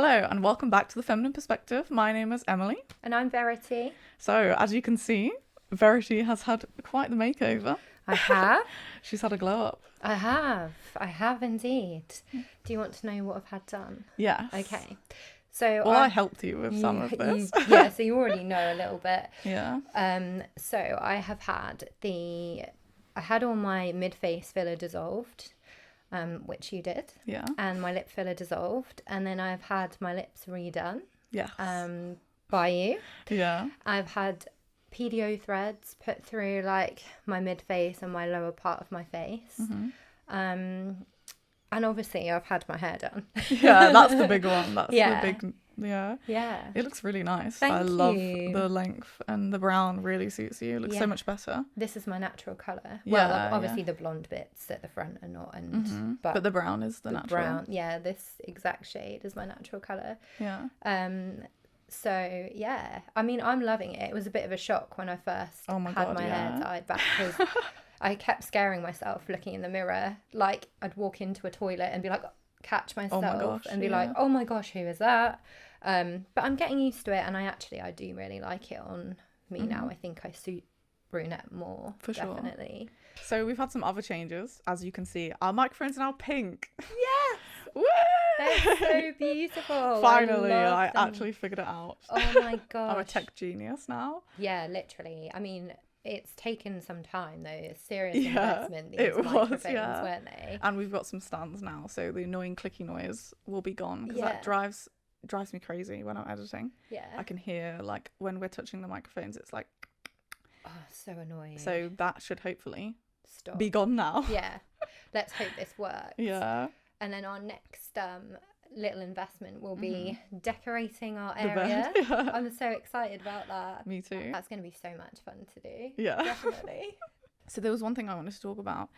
Hello and welcome back to The Feminine Perspective. My name is Emily. And I'm Verity. So, as you can see, Verity has had quite the makeover. I have. She's had a glow up. I have indeed. Do you want to know what I've had done? Yes. Okay. So I helped you with some of this. Yeah, so you already know a little bit. Yeah. So I had all my mid-face filler dissolved, which you did. Yeah. And my lip filler dissolved. And then I've had my lips redone. Yes. By you. Yeah. I've had PDO threads put through like my mid-face and my lower part of my face. Mm-hmm. And obviously I've had my hair done. Yeah, that's the big one. That's Yeah. the big, yeah. Yeah. It looks really nice. Thank I love you. the length, and the brown really suits you. It looks so much better. This is my natural colour. Yeah, Well, obviously the blonde bits at the front are not, and But the brown is the natural. brown, yeah, this exact shade is my natural colour. Yeah. So yeah, I mean, I'm loving it. It was a bit of a shock when I first had my hair dyed back, because I kept scaring myself looking in the mirror. Like I'd walk into a toilet and be like, catch myself and be like, oh my gosh, who is that? But I'm getting used to it, and I do really like it on me now. I think I suit brunette more. For sure. Definitely. So we've had some other changes. As you can see, our microphones are now pink. Yes. Woo! They're so beautiful. Finally, I actually figured it out. Oh my gosh. I'm a tech genius now. Yeah, literally. I mean, it's taken some time though. A serious investment. These microphones, weren't they? And we've got some stands now, so the annoying clicky noise will be gone, because that drives me crazy when I'm editing. Yeah. I can hear, like, when we're touching the microphones, it's like, oh, so annoying. So that should hopefully stop. Be gone now. Yeah. Let's hope this works. Yeah. And then our next little investment will be decorating our area. Yeah. I'm so excited about that. Me too. That's going to be so much fun to do. Yeah. Definitely. So there was one thing I wanted to talk about.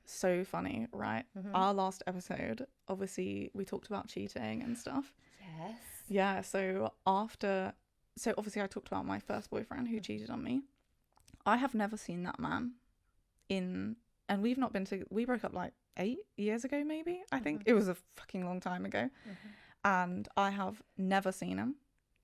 So funny, right? Our last episode, obviously, we talked about cheating and stuff. Yes. Yeah, so obviously I talked about my first boyfriend who cheated on me. I have never seen that man and we broke up like 8 years ago, maybe. I think it was a fucking long time ago. And I have never seen him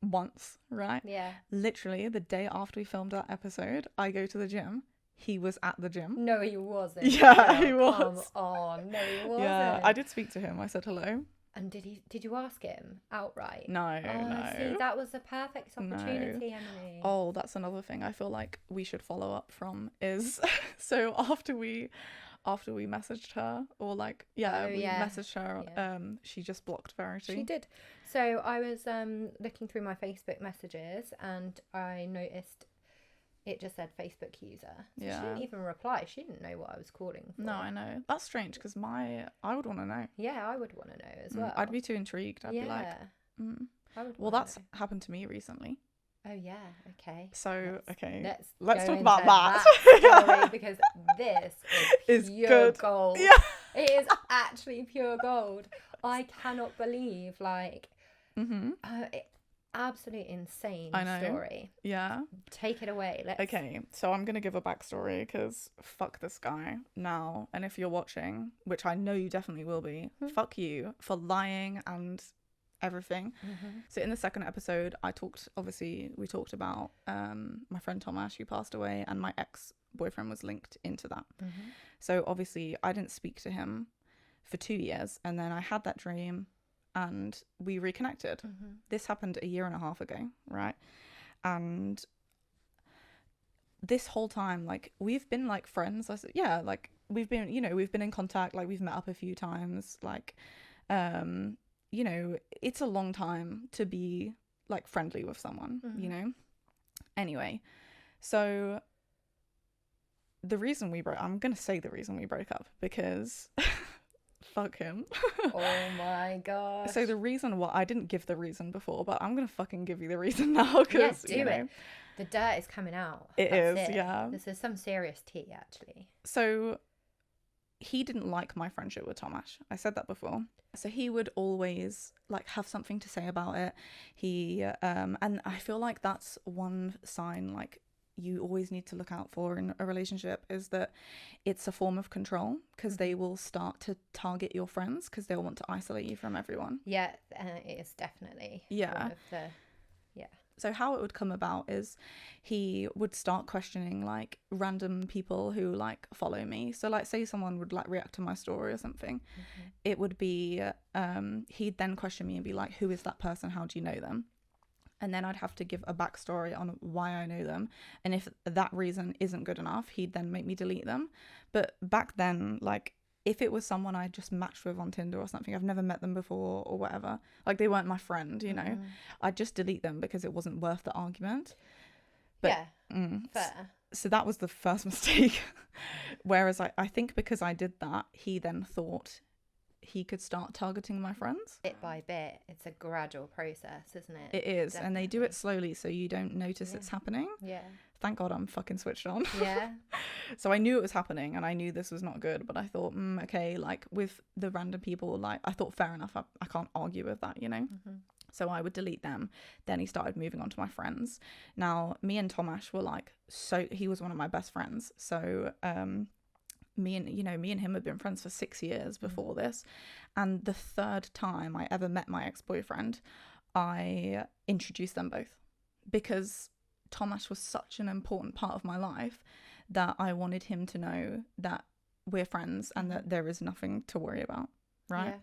once, right? Yeah. Literally the day after we filmed that episode, I go to the gym. He was at the gym. No, he wasn't. Yeah, he was. Come on. No, he wasn't. Yeah, I did speak to him. I said hello. And did you ask him outright? No, no. See, that was a perfect opportunity, Emily. Oh, that's another thing I feel like we should follow up from is so after we messaged her, or like messaged her, she just blocked Verity. She did. So I was looking through my Facebook messages, and I noticed it just said Facebook user. So she didn't even reply. She didn't know what I was calling for. No, I know. That's strange, because I would want to know. Yeah, I would want to know as well. I'd be too intrigued. I'd be like, I would. Well, that's happened to me recently. Oh yeah, okay. So let's talk about that story, because this is pure good gold. Yeah, it is actually pure gold. I cannot believe, like, absolute insane story. Yeah. Take it away. Okay, so I'm gonna give a backstory, because fuck this guy now. And if you're watching, which I know you definitely will be, fuck you for lying and everything. So in the second episode, we talked about my friend Tomash, who passed away, and my ex-boyfriend was linked into that. So obviously I didn't speak to him for 2 years, and then I had that dream and we reconnected. This happened 1.5 years ago, right? And this whole time, like, we've been like friends. I said, yeah, like we've been in contact, like we've met up a few times, like it's a long time to be like friendly with someone, Anyway, so I'm gonna say the reason we broke up, because fuck him. Oh my god. So the reason I didn't give the reason before, but I'm gonna fucking give you the reason now, because it. The dirt is coming out. That's it. Yeah. This is some serious tea, actually. So he didn't like my friendship with Tomash. I said that before. So he would always like have something to say about it. He and I feel like that's one sign, like, you always need to look out for in a relationship is that it's a form of control, because they will start to target your friends because they'll want to isolate you from everyone. Yeah, it is definitely one of the, So how it would come about is he would start questioning like random people who like follow me. So like say someone would like react to my story or something, it would be he'd then question me and be like, who is that person? How do you know them? And then I'd have to give a backstory on why I know them. And if that reason isn't good enough, he'd then make me delete them. But back then, like, if it was someone I just matched with on Tinder or something, I've never met them before or whatever, like they weren't my friend, you know, I'd just delete them because it wasn't worth the argument. But, fair. So that was the first mistake. Whereas I think because I did that, he then thought he could start targeting my friends. Bit by bit. It's a gradual process, isn't it? It is. Definitely. And they do it slowly so you don't notice it's happening. Yeah. Thank God I'm fucking switched on. Yeah. So I knew it was happening and I knew this was not good, but I thought, okay, like with the random people, like I thought fair enough, I can't argue with that, you know? So I would delete them. Then he started moving on to my friends. Now, me and Tomash were like, he was one of my best friends. So me and him had been friends for 6 years before this. And the third time I ever met my ex-boyfriend, I introduced them both because Tomash was such an important part of my life that I wanted him to know that we're friends and that there is nothing to worry about, right? Yeah.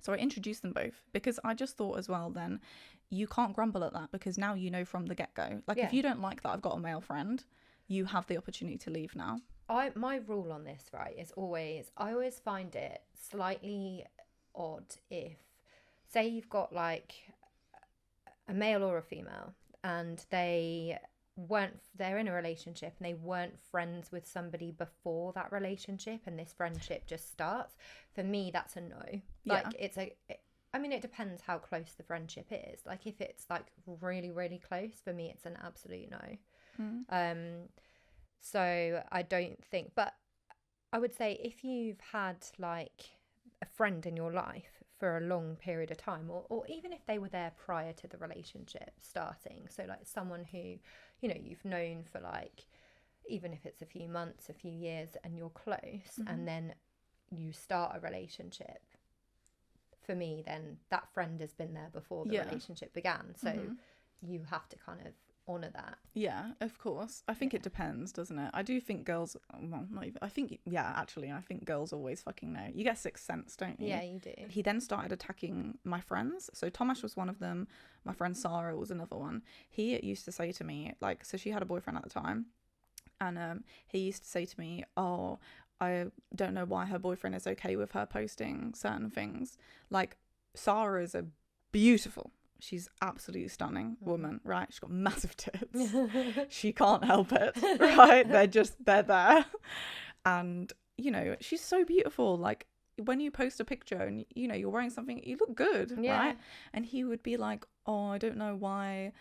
So I introduced them both because I just thought as well then, you can't grumble at that because now you know from the get-go. Like if you don't like that I've got a male friend, you have the opportunity to leave now. My rule on this, right, is I always find it slightly odd if, say you've got like a male or a female and they're in a relationship and they weren't friends with somebody before that relationship and this friendship just starts. For me, that's a no. Like it depends how close the friendship is. Like if it's like really, really close, for me, it's an absolute no. So I don't think, but I would say if you've had like a friend in your life for a long period of time, or even if they were there prior to the relationship starting, so like someone who, you know, you've known for like, even if it's a few months, a few years, and you're close, and then you start a relationship, for me, then that friend has been there before the relationship began. So you have to kind of honour that. Yeah, of course. I think it depends, doesn't it? I do think girls, well, not even, I think girls always fucking know. You get sixth sense, don't you? Yeah, you do. He then started attacking my friends. So Tomash was one of them. My friend Sarah was another one. He used to say to me, like, so she had a boyfriend at the time. And he used to say to me, oh, I don't know why her boyfriend is okay with her posting certain things. Like, Sarah is a beautiful, she's absolutely stunning woman, right? She's got massive tits. She can't help it, right? They're there. And, you know, she's so beautiful. Like, when you post a picture and, you know, you're wearing something, you look good, right? And he would be like, oh, I don't know why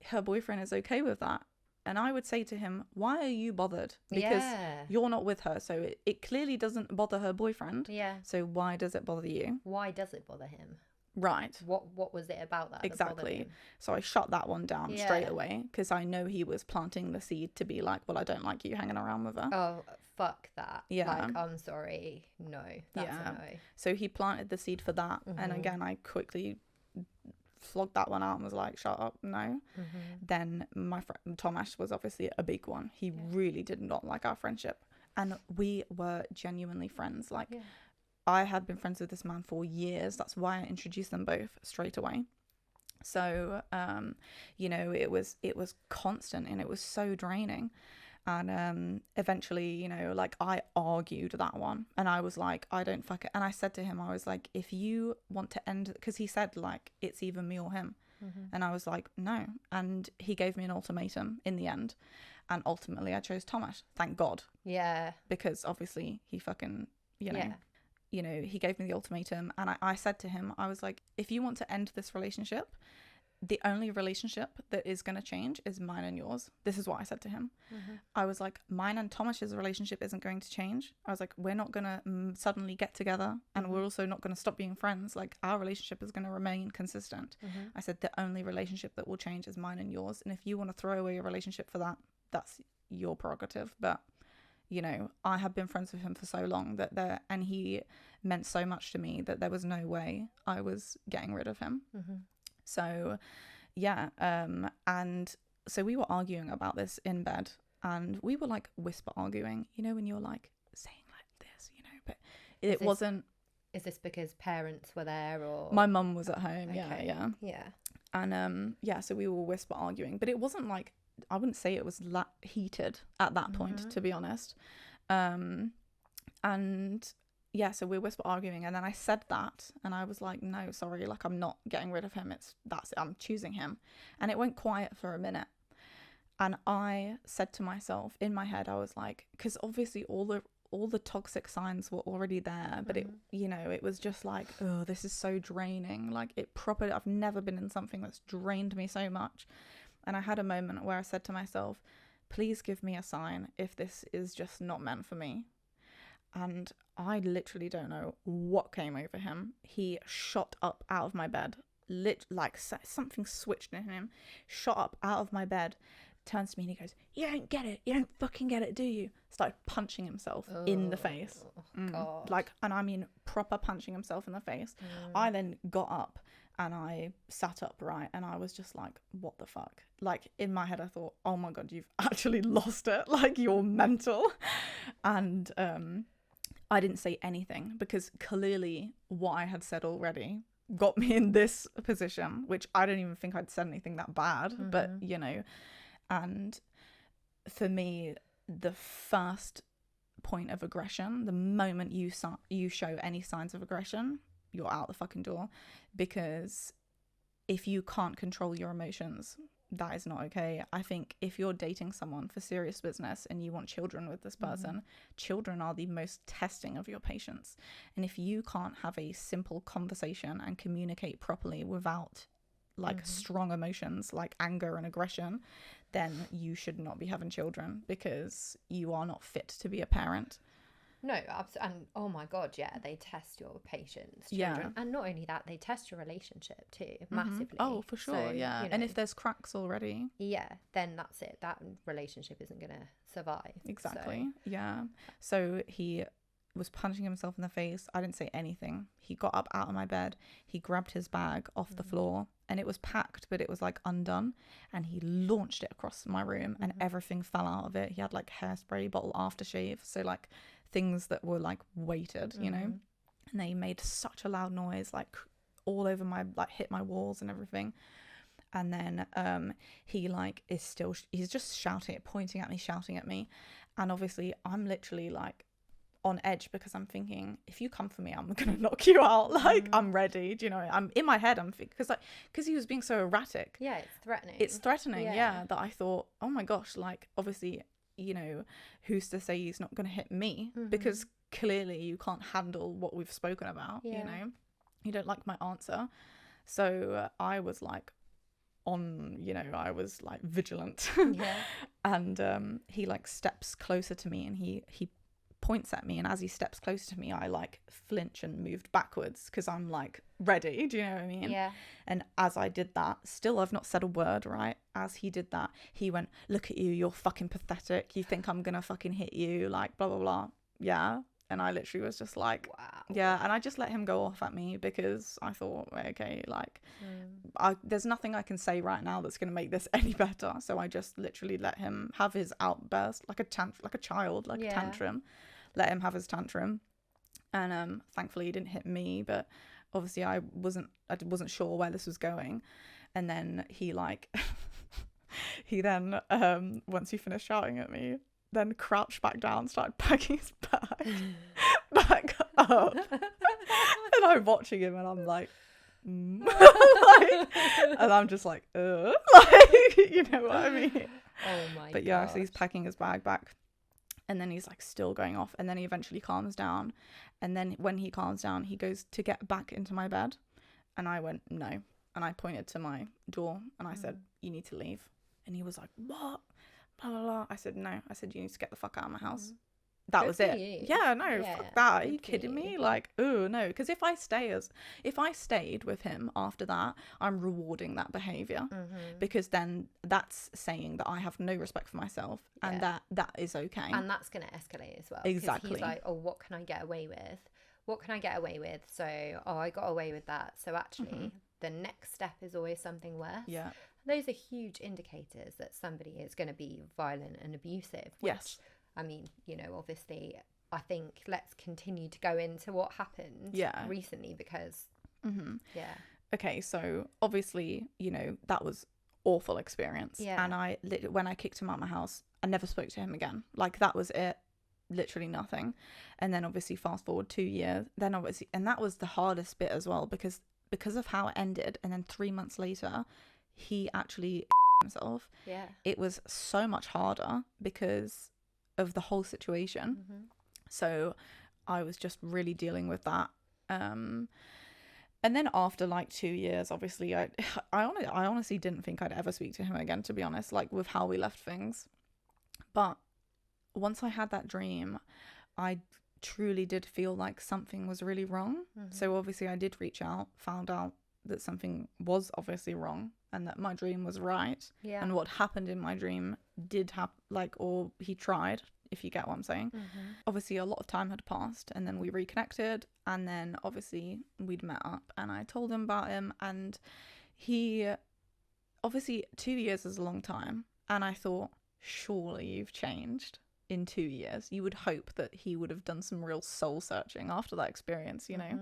her boyfriend is okay with that. And I would say to him, why are you bothered? Because you're not with her. So it clearly doesn't bother her boyfriend. Yeah. So why does it bother you? Why does it bother him? Right. What was it about that? Exactly. So I shut that one down straight away because I know he was planting the seed to be like, well, I don't like you hanging around with her. Oh, fuck that. Yeah. Like, I'm sorry. No, that's a no. So he planted the seed for that. And again, I quickly flogged that one out and was like, shut up, no. Then my friend Tomash was obviously a big one. He really did not like our friendship. And we were genuinely friends. Like, I had been friends with this man for years. That's why I introduced them both straight away. So, you know, it was constant and it was so draining. And eventually, you know, like I argued that one and I was like, I don't fuck it. And I said to him, I was like, if you want to end, because he said like, it's either me or him. And I was like, no. And he gave me an ultimatum in the end. And ultimately I chose Tomash. Thank God. Yeah. Because obviously he fucking, you know, he gave me the ultimatum and I said to him, I was like, if you want to end this relationship, the only relationship that is going to change is mine and yours. This is what I said to him. I was like, mine and Tomash's relationship isn't going to change. I was like, we're not going to suddenly get together and we're also not going to stop being friends. Like, our relationship is going to remain consistent. I said, the only relationship that will change is mine and yours. And if you want to throw away your relationship for that, that's your prerogative. But, you know, I have been friends with him for so long and he meant so much to me that there was no way I was getting rid of him. So, yeah. And so we were arguing about this in bed, and we were like whisper arguing, you know, when you're like saying like this, you know, but wasn't. Is this because parents were there, or my mum was at home? Okay. Yeah. And so we were whisper arguing, but it wasn't like, I wouldn't say it was heated at that point, to be honest. And yeah, so we were whisper arguing, and then I said that, and I was like, no, sorry, like, I'm not getting rid of him. That's it, I'm choosing him. And it went quiet for a minute. And I said to myself in my head, I was like, because obviously all the toxic signs were already there, but it, you know, it was just like, oh, this is so draining. Like, I've never been in something that's drained me so much. And I had a moment where I said to myself, please give me a sign if this is just not meant for me. And I literally don't know what came over him. He shot up out of my bed, like something switched in him, shot up out of my bed, turns to me and he goes, you don't get it, you don't fucking get it, do you? Started punching himself in the face. God. Like, and I mean proper punching himself in the face. I then got up and I sat upright, and I was just like, what the fuck? Like, in my head I thought, oh my God, you've actually lost it, like, you're mental. And I didn't say anything, because clearly what I had said already got me in this position, which I don't even think I'd said anything that bad, but you know. And for me, the first point of aggression, the moment you show any signs of aggression, you're out the fucking door. Because if you can't control your emotions, that is not okay. I think if you're dating someone for serious business and you want children with this person, children are the most testing of your patience. And if you can't have a simple conversation and communicate properly without like strong emotions like anger and aggression, then you should not be having children, because you are not fit to be a parent. No, absolutely. And oh my God, yeah, they test your patience, children. And not only that, they test your relationship too, massively. Oh, for sure, so, yeah. You know, and if there's cracks already, then that's it. That relationship isn't going to survive. Exactly, yeah. So he was punching himself in the face. I didn't say anything. He got up out of my bed. He grabbed his bag off the floor, and it was packed, but it was like undone. And he launched it across my room, and everything fell out of it. He had like hairspray, bottle aftershave. So like things that were like weighted, you know. And they made such a loud noise, like all over my, like hit my walls and everything. And then he like he's just shouting, pointing at me, shouting at me. And obviously I'm literally like on edge, because I'm thinking, if you come for me, I'm gonna knock you out. Like, I'm ready. Do you know? I'm in my head. I'm thinking, because he was being so erratic. Yeah, it's threatening. Yeah, that I thought, oh my gosh, like, obviously, you know, who's to say he's not gonna hit me? Because clearly you can't handle what we've spoken about. You know, you don't like my answer. So I was like I was like vigilant. And he like steps closer to me, and he points at me, and as he steps closer to me, I like flinch and moved backwards, because I'm like ready, do you know what I mean? Yeah. And as I did that, still I've not said a word, right? As he did that, he went, look at you, you're fucking pathetic, you think I'm gonna fucking hit you, like blah blah blah. Yeah. And I literally was just like, wow. Yeah. And I just let him go off at me, because I thought, okay, like there's nothing I can say right now that's gonna make this any better. So I just literally let him have his outburst, like a child, like a tantrum. Let him have his tantrum. And thankfully he didn't hit me, but obviously I wasn't sure where this was going. And then he like he then once he finished shouting at me, then crouched back down, started packing his bag back up. And I'm watching him, and I'm like, like, and I'm just like, like, you know what I mean? Oh my But yeah, so he's packing his bag back. And then he's like still going off, and then he eventually calms down. And then when he calms down, he goes to get back into my bed, and I went, no. And I pointed to my door, and I said, you need to leave. And he was like, what? Blah, blah, blah. I said, no. I said, you need to get the fuck out of my house. that was it. Yeah, no, fuck that. Are you kidding me? Like, oh no, because if I stayed with him after that, I'm rewarding that behavior, because then that's saying that I have no respect for myself, and that is okay. And that's going to escalate as well. Exactly. He's like, oh, what can I get away with? What can I get away with? So, oh, I got away with that. So actually, the next step is always something worse. Yeah. Those are huge indicators that somebody is going to be violent and abusive. Which, yes. I mean, you know, obviously, I think let's continue to go into what happened recently, because, Okay, so obviously, you know, that was awful experience. Yeah. And when I kicked him out of my house, I never spoke to him again. Like, that was it. Literally nothing. And then obviously fast forward 2 years, then obviously, and that was the hardest bit as well, because of how it ended. And then 3 months later, he actually himself. Yeah. It was so much harder because of the whole situation. So I was just really dealing with that. And then after like 2 years, obviously I honestly didn't think I'd ever speak to him again, to be honest, like with how we left things. But once I had that dream, I truly did feel like something was really wrong. So obviously I did reach out, found out that something was obviously wrong, and that my dream was right. Yeah. And what happened in my dream did happen, like, or he tried, if you get what I'm saying. Obviously a lot of time had passed, and then we reconnected, and then obviously we'd met up, and I told him about him, and he, obviously 2 years is a long time, and I thought, surely you've changed in 2 years. You would hope that he would have done some real soul searching after that experience, you know.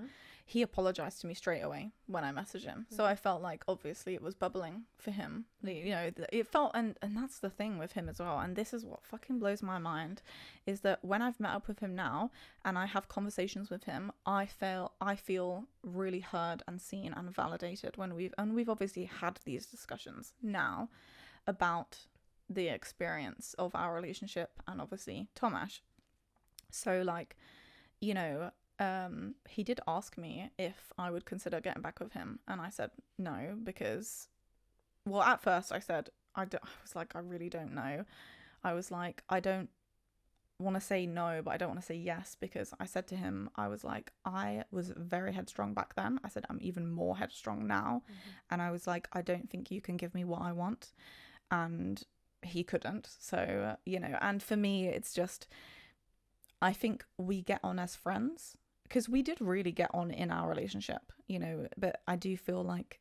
He apologized to me straight away when I messaged him. So I felt like obviously it was bubbling for him. You know, it felt, and that's the thing with him as well. And this is what fucking blows my mind, is that when I've met up with him now and I have conversations with him, I feel really heard and seen and validated when we've obviously had these discussions now about the experience of our relationship and obviously Tomash. So like, you know, he did ask me if I would consider getting back with him, and I said no, because, well, at first I said I was like, I really don't know. I was like, I don't want to say no, but I don't want to say yes, because I said to him, I was like, I was very headstrong back then. I said I'm even more headstrong now, and I was like, I don't think you can give me what I want, and he couldn't. So, you know, and for me, it's just, I think we get on as friends, because we did really get on in our relationship, you know, but I do feel like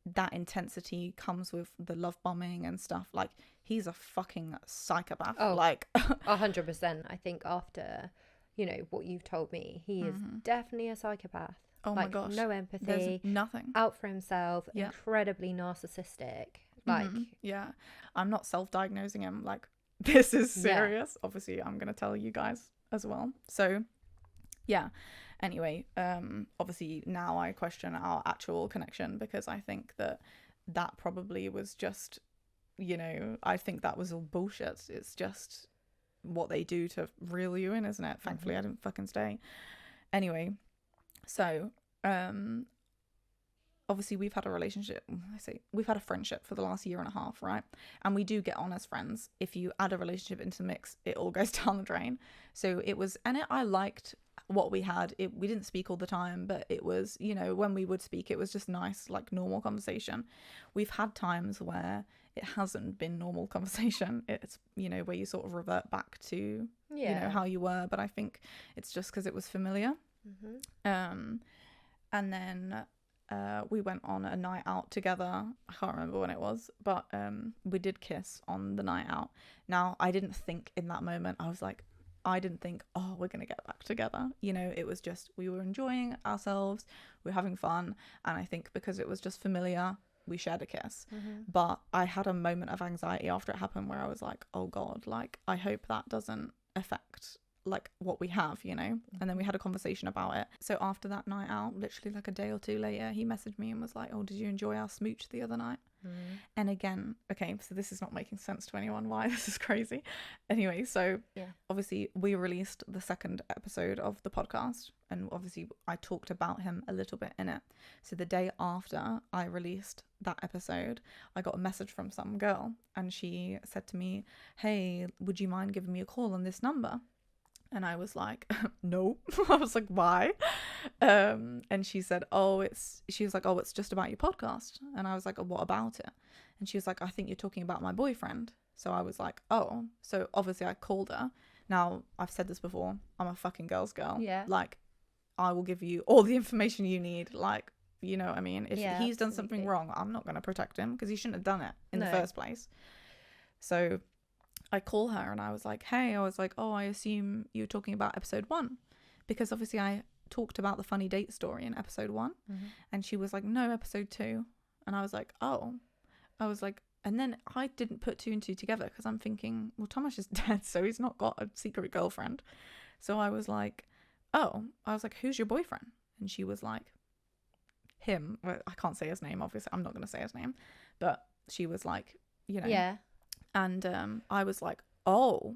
that intensity comes with the love bombing and stuff. Like, he's a fucking psychopath. Oh, like 100%. I think after, you know, what you've told me, he is definitely a psychopath. Oh like, my gosh. No empathy. There's nothing. Out for himself. Yeah. Incredibly narcissistic. Like, yeah. I'm not self-diagnosing him. Like, this is serious. Yeah. Obviously, I'm going to tell you guys as well. So, yeah. Anyway, obviously now I question our actual connection, because I think that probably was just, you know, I think that was all bullshit. It's just what they do to reel you in, isn't it? Thankfully, I didn't fucking stay. Anyway, so, obviously we've had a relationship, we've had a friendship for the last 1.5 years, right? And we do get on as friends. If you add a relationship into the mix, it all goes down the drain. So it was, I liked what we had. We didn't speak all the time, but it was, you know, when we would speak, it was just nice, like normal conversation. We've had times where it hasn't been normal conversation. It's, you know, where you sort of revert back to, you know, how you were. But I think it's just because it was familiar. And then we went on a night out together. I can't remember when it was, but we did kiss on the night out. Now, I didn't think in that moment, I didn't think, oh, we're going to get back together. You know, it was just, we were enjoying ourselves, we were having fun. And I think because it was just familiar, we shared a kiss. But I had a moment of anxiety after it happened where I was like, oh God, like, I hope that doesn't affect like what we have, you know. And then we had a conversation about it. So after that night out, literally like a day or two later, he messaged me and was like, oh, did you enjoy our smooch the other night? And again, okay, so this is not making sense to anyone why this is crazy. Anyway, so obviously we released the second episode of the podcast, and obviously I talked about him a little bit in it. So the day after I released that episode, I got a message from some girl, and she said to me, hey, would you mind giving me a call on this number? And I was like, no. I was like, why? And she said, she was like, oh, it's just about your podcast. And I was like, oh, what about it? And she was like, I think you're talking about my boyfriend. So I was like, oh. So obviously I called her. Now, I've said this before. I'm a fucking girl's girl. Yeah. Like, I will give you all the information you need. Like, you know what I mean? If he's done something wrong, I'm not going to protect him because he shouldn't have done it in the first place. So I call her and I was like, hey, I was like, oh, I assume you're talking about episode 1. Because obviously I talked about the funny date story in episode 1. Mm-hmm. And she was like, no, episode 2. And I was like, oh. I was like, and then I didn't put 2 and 2 together because I'm thinking, well, Thomas is dead, so he's not got a secret girlfriend. So I was like, oh. I was like, who's your boyfriend? And she was like, him. Well, I can't say his name, obviously. I'm not going to say his name. But she was like, you know. Yeah. And I was like, oh,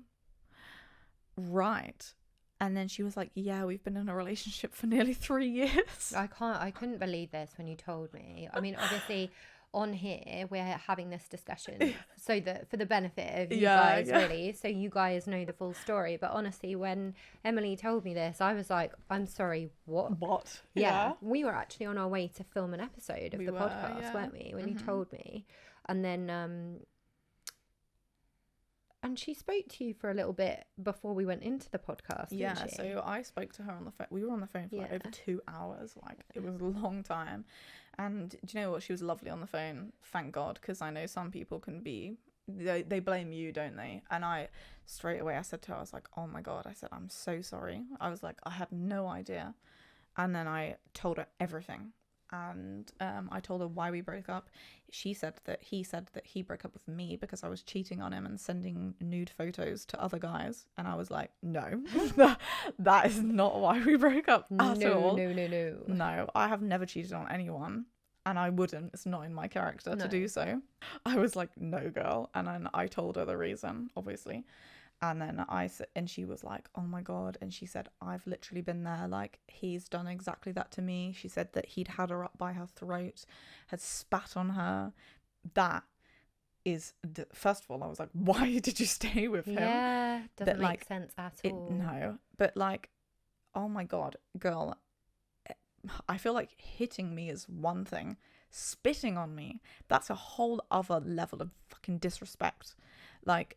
right. And then she was like, yeah, we've been in a relationship for nearly 3 years. I couldn't believe this when you told me. I mean, obviously on here we're having this discussion so that for the benefit of you guys, really, so you guys know the full story. But honestly, when Emily told me this, I was like, I'm sorry, what? Yeah. We were actually on our way to film an episode of the podcast, weren't we, when you told me? And then and she spoke to you for a little bit before we went into the podcast, didn't she? So I spoke to her on the phone. We were on the phone for like over 2 hours. Like, it was a long time. And do you know what? She was lovely on the phone. Thank God, because I know some people can be... They blame you, don't they? And I, straight away, I said to her, I was like, oh my God. I said, I'm so sorry. I was like, I had no idea. And then I told her everything. And I told her why we broke up. He said that he broke up with me because I was cheating on him and sending nude photos to other guys. And I was like, no, that is not why we broke up at all. No, I have never cheated on anyone, and I wouldn't. It's not in my character to do so. I was like, no, girl. And then I told her the reason, obviously. And then and she was like, oh my God. And she said, I've literally been there. Like, he's done exactly that to me. She said that he'd had her up by her throat, had spat on her. That is, first of all, I was like, why did you stay with him? Yeah, doesn't make sense at all. No, but like, oh my God, girl, I feel like hitting me is one thing. Spitting on me, that's a whole other level of fucking disrespect. Like,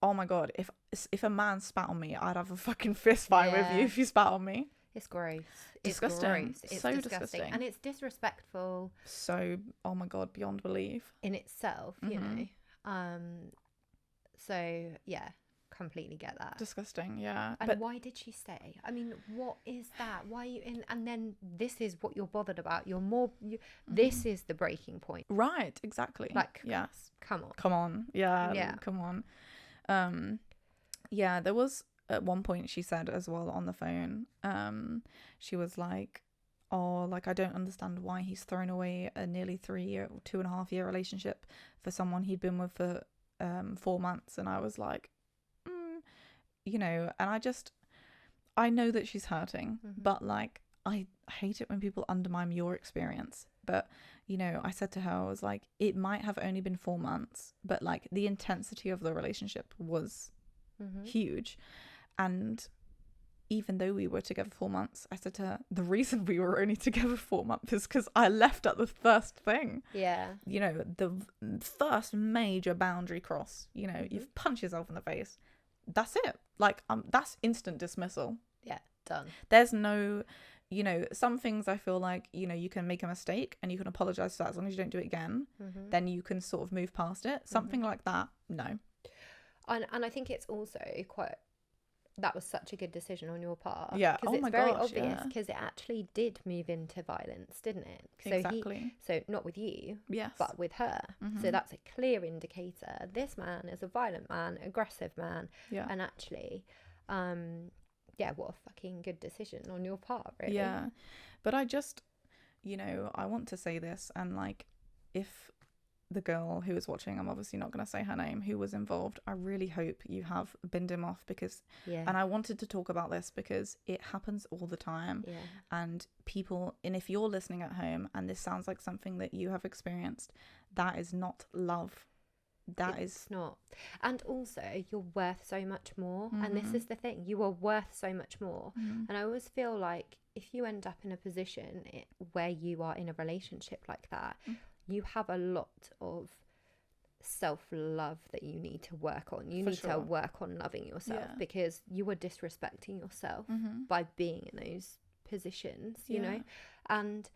oh my God, if a man spat on me, I'd have a fucking fist fight with you if you spat on me. It's gross. Disgusting. It's so disgusting. And it's disrespectful. So, oh my God, beyond belief. In itself, you know. So, yeah, completely get that. Disgusting, yeah. And why did she stay? I mean, what is that? Why are you in? And then this is what you're bothered about. This is the breaking point. Right, exactly. Like, yes. Come on. Come on. Yeah. Come on. Yeah, there was at one point she said as well on the phone, she was like, oh, like, I don't understand why he's thrown away a nearly 2.5 year relationship for someone he'd been with for 4 months. And I was like, you know, and I know that she's hurting, but like, I hate it when people undermine your experience. But, you know, I said to her, I was like, it might have only been 4 months, but like the intensity of the relationship was huge. And even though we were together 4 months, I said to her, the reason we were only together 4 months is because I left at the first thing. Yeah. You know, the first major boundary cross, you know, you've punched yourself in the face. That's it. Like, that's instant dismissal. Yeah, done. There's no... You know, some things I feel like, you know, you can make a mistake and you can apologize for that as long as you don't do it again. Then you can sort of move past it. Something like that, no. And I think it's also that was such a good decision on your part. Yeah. Because it's very obvious because it actually did move into violence, didn't it? So exactly. So not with you, yes, but with her. So that's a clear indicator. This man is a violent man, aggressive man. Yeah. And actually, yeah, what a fucking good decision on your part, really. Yeah. But I just, you know, I want to say this, and like, if the girl who was watching, I'm obviously not going to say her name, who was involved, I really hope you have binned him off, because, and I wanted to talk about this because it happens all the time. Yeah. And people, and if you're listening at home and this sounds like something that you have experienced, that is not love. It's not. And also, you're worth so much more. And this is the thing, you are worth so much more. And I always feel like if you end up in a position where you are in a relationship like that, you have a lot of self-love that you need to work on. You need to work on loving yourself, because you are disrespecting yourself by being in those positions, you know. And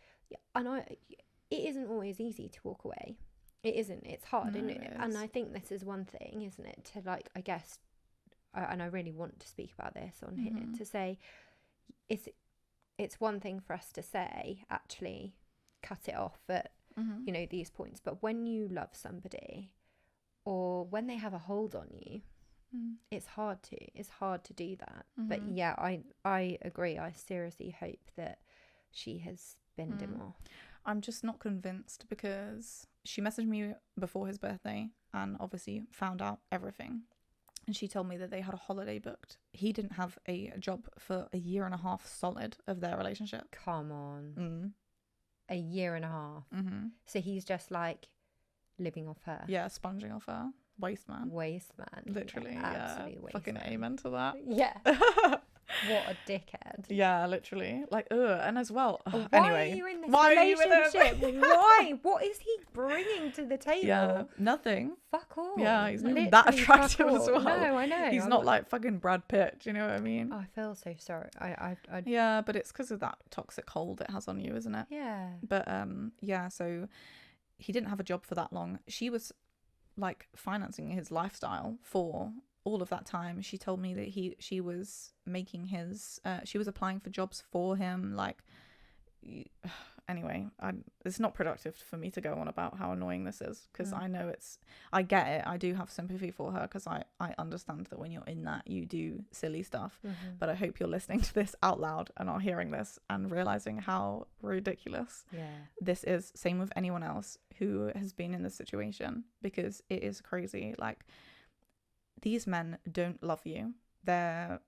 it isn't always easy to walk away. It isn't. It's hard, isn't it? And I think this is one thing, isn't it, to like, I guess, and I really want to speak about this on here, to say it's one thing for us to say, actually cut it off at you know, these points, but when you love somebody or when they have a hold on you, it's hard to do that. But yeah, I agree. I seriously hope that she has binned him off. I'm just not convinced, because she messaged me before his birthday and obviously found out everything. And she told me that they had a holiday booked. He didn't have a job for a year and a half solid of their relationship. Come on. A year and a half. So he's just like living off her. Yeah, sponging off her. Waste man. Literally, absolutely waste fucking man. amen to that. Yeah. What a dickhead. Yeah, literally. Like, and as well. Why anyway, are you in this relationship? Why? What is he bringing to the table? Yeah, nothing. Fuck off. Yeah, he's not even that attractive as well. No, I know. He's not like fucking Brad Pitt. Do you know what I mean? Oh, I feel so sorry. I Yeah, but it's because of that toxic hold it has on you, isn't it? Yeah. But yeah, so he didn't have a job for that long. She was like financing his lifestyle for all of that time. She told me that she was making his she was applying for jobs for him, like anyway, it's not productive for me to go on about how annoying this is, because I know I get it. I do have sympathy for her, because I understand that when you're in that, you do silly stuff. But I hope you're listening to this out loud and are hearing this and realizing how ridiculous this is. Same with anyone else who has been in this situation, because it is crazy. Like, these men don't love you. They're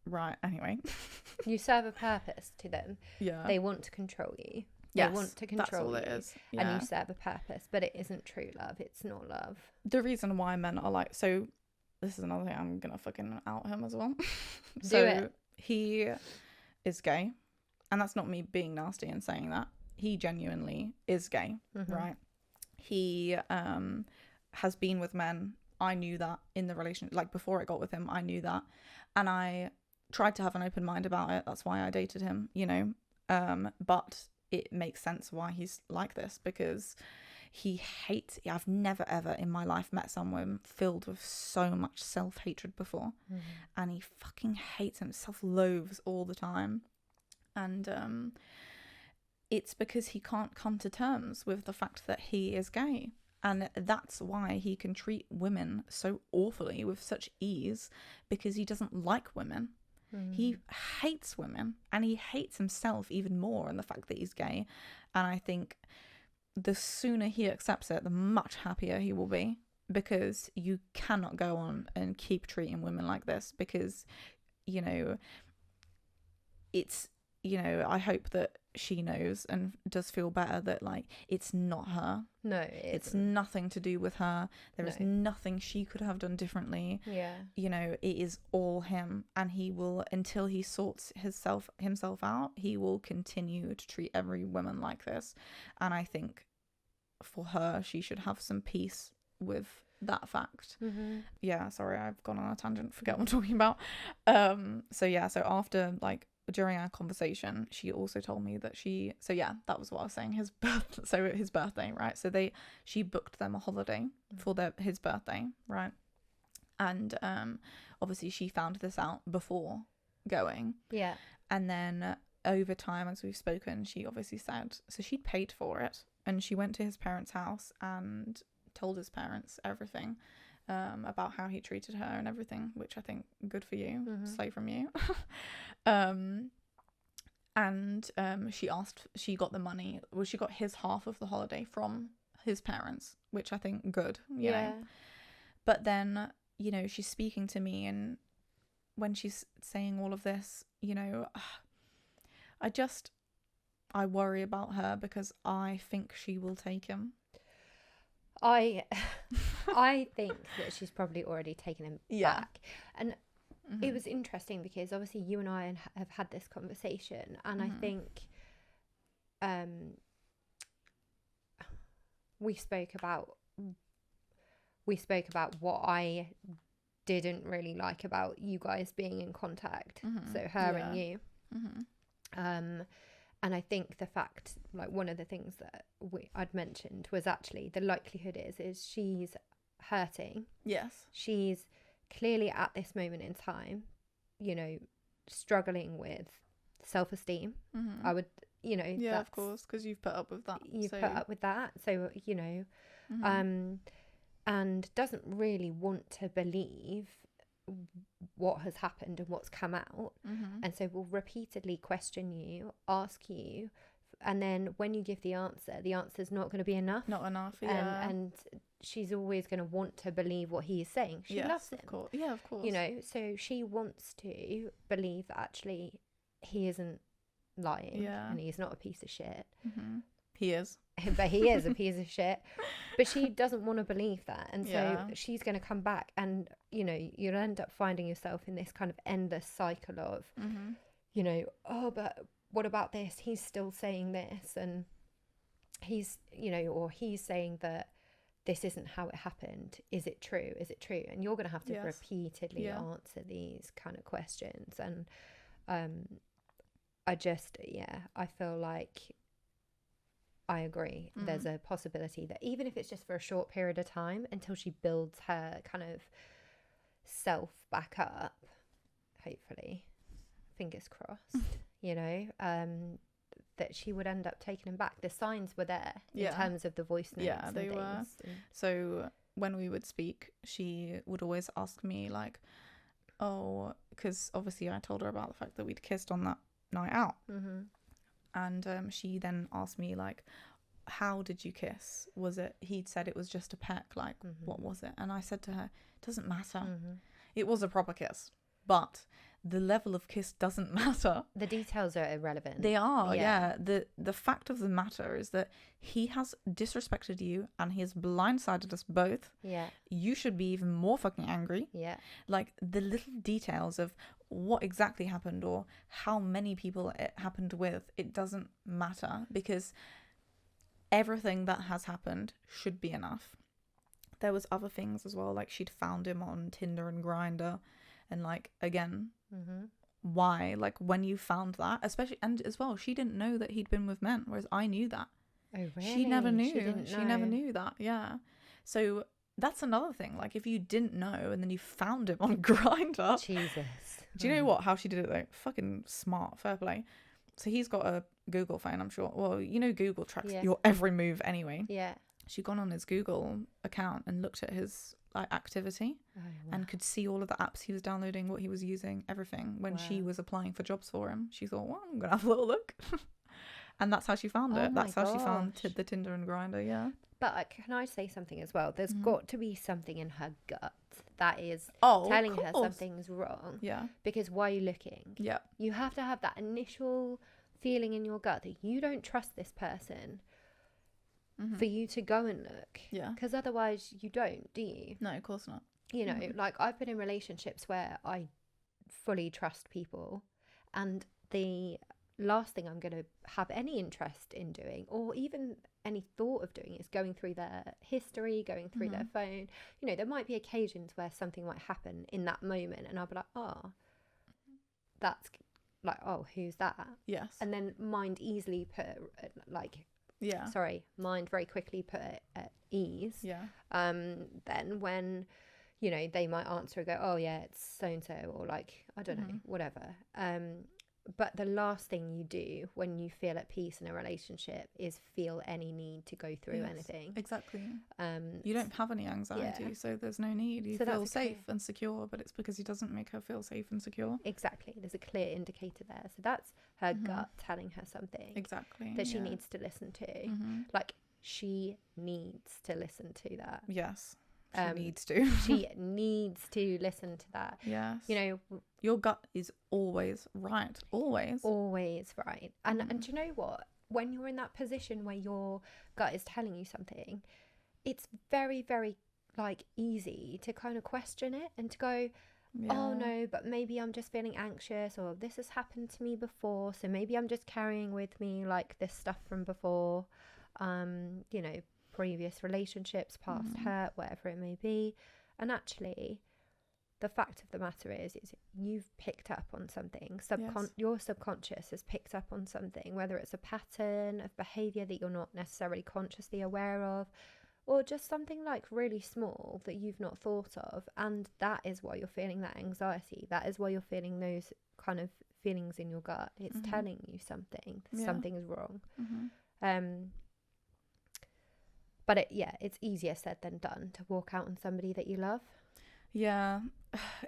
right. Anyway, you serve a purpose to them. Yeah, they want to control you. Yes, they want to control that's all you, it is. And you serve a purpose, but it isn't true love. It's not love. The reason why men are like, so this is another thing, I'm gonna fucking out him as well. Do it. He is gay, and that's not me being nasty and saying that. He genuinely is gay, right? He has been with men. I knew that in the relationship, like before I got with him, I knew that, and I tried to have an open mind about it. That's why I dated him, you know. But it makes sense why he's like this, because he hates. I've never ever in my life met someone filled with so much self-hatred before, and he fucking hates him, self-loathes all the time, and it's because he can't come to terms with the fact that he is gay. And that's why he can treat women so awfully with such ease, because he doesn't like women. He hates women, and he hates himself even more in the fact that he's gay. And I think the sooner he accepts it, the much happier he will be, because you cannot go on and keep treating women like this, because, you know, it's, you know, I hope that she knows and does feel better that, like, it's not her. No, it's nothing to do with her. There is nothing she could have done differently. Yeah. You know, it is all him, and he will, until he sorts himself out, he will continue to treat every woman like this. And I think for her, she should have some peace with that fact. Yeah, sorry, I've gone on a tangent, forget what I'm talking about. So after, like, during our conversation, she also told me that that was what I was saying, his birthday, right? So she booked them a holiday for his birthday, right? And obviously she found this out before going. Yeah. And then over time, as we've spoken, she obviously said, so she'd paid for it, and she went to his parents' house and told his parents everything about how he treated her and everything, which I think good for you, slay from you. And she got the money, well, she got his half of the holiday from his parents, which I think good, you know. But then, you know, she's speaking to me, and when she's saying all of this, you know, I worry about her, because I think she will take him. I think that she's probably already taken him back. And it was interesting because obviously you and I have had this conversation, and I think we spoke about what I didn't really like about you guys being in contact, so her and you. And I think the fact, like, one of the things that I'd mentioned was actually the likelihood is she's hurting. Yes. She's clearly at this moment in time, you know, struggling with self-esteem. I would, you know. Yeah, of course, because you've put up with that. You've put up with that. So, you know, and doesn't really want to believe what has happened and what's come out, and so will repeatedly question you, ask you, and then when you give the answer's not going to be enough. And she's always going to want to believe what he is saying. She loves him, of course. Yeah, of course. You know, so she wants to believe that actually he isn't lying, and he's not a piece of shit. He is. But he is a piece of shit. But she doesn't want to believe that. And so she's going to come back, and, you know, you'll end up finding yourself in this kind of endless cycle of, you know, oh, but what about this? He's still saying this. And he's, you know, or he's saying that this isn't how it happened. Is it true? Is it true? And you're going to have to repeatedly answer these kind of questions. And I just, I feel like I agree. There's a possibility that even if it's just for a short period of time until she builds her kind of self back up, hopefully, fingers crossed, you know, that she would end up taking him back. The signs were there in terms of the voice notes. Yeah, they were. So when we would speak, she would always ask me, like, oh, because obviously I told her about the fact that we'd kissed on that night out. And she then asked me, like, how did you kiss? Was it, he'd said it was just a peck, like, what was it? And I said to her, it doesn't matter. It was a proper kiss, but the level of kiss doesn't matter. The details are irrelevant. They are, The fact of the matter is that he has disrespected you and he has blindsided us both. Yeah. You should be even more fucking angry. Yeah. Like, the little details of what exactly happened or how many people it happened with, it doesn't matter, because everything that has happened should be enough. There was other things as well, like she'd found him on Tinder and Grindr, and, like, again, why? Like, when you found that, especially, and as well, she didn't know that he'd been with men, whereas I knew that. Oh, really? She never knew. She never knew that. Yeah. So that's another thing. Like, if you didn't know and then you found him on Grindr. Jesus. Do you know what? How she did it though? Fucking smart. Fair play. So he's got a Google phone, I'm sure. Well, you know, Google tracks your every move anyway. Yeah. She'd gone on his Google account and looked at his, like, activity and could see all of the apps he was downloading, what he was using, everything. When she was applying for jobs for him, she thought, well, I'm gonna have a little look. And that's how she found it. That's how she found the Tinder and Grindr. Yeah. But can I say something as well? There's got to be something in her gut that is telling her something's wrong. Yeah. Because why are you looking? Yeah. You have to have that initial feeling in your gut that you don't trust this person for you to go and look. Yeah. Because otherwise you don't, do you? No, of course not. You know, like, I've been in relationships where I fully trust people, and the last thing I'm going to have any interest in doing, or even any thought of doing, is going through their history, going through their phone. You know, there might be occasions where something might happen in that moment, and I'll be like, oh, that's like, oh, who's that? Yes. And then mind easily put, mind very quickly put it at ease. Yeah. Then when, you know, they might answer and go, oh yeah, it's so-and-so, or, like, I don't know, whatever. But the last thing you do when you feel at peace in a relationship is feel any need to go through anything. Exactly. You don't have any anxiety, so there's no need. You feel safe and secure, but it's because he doesn't make her feel safe and secure. Exactly. There's a clear indicator there. So that's her gut telling her something. Exactly. That she needs to listen to. Like, she needs to listen to that. Yes. She needs to. She needs to listen to that. Yes. You know, your gut is always right. Always. Always right. And do you know what? When you're in that position where your gut is telling you something, it's very, very like easy to kind of question it and to go, oh no, but maybe I'm just feeling anxious, or this has happened to me before, so maybe I'm just carrying with me like this stuff from before, you know, previous relationships, past hurt, whatever it may be. And actually, the fact of the matter is you've picked up on something. Your subconscious has picked up on something, whether it's a pattern of behavior that you're not necessarily consciously aware of, or just something like really small that you've not thought of. And that is why you're feeling that anxiety. That is why you're feeling those kind of feelings in your gut. It's telling you something. Something is wrong. But it's easier said than done to walk out on somebody that you love. Yeah,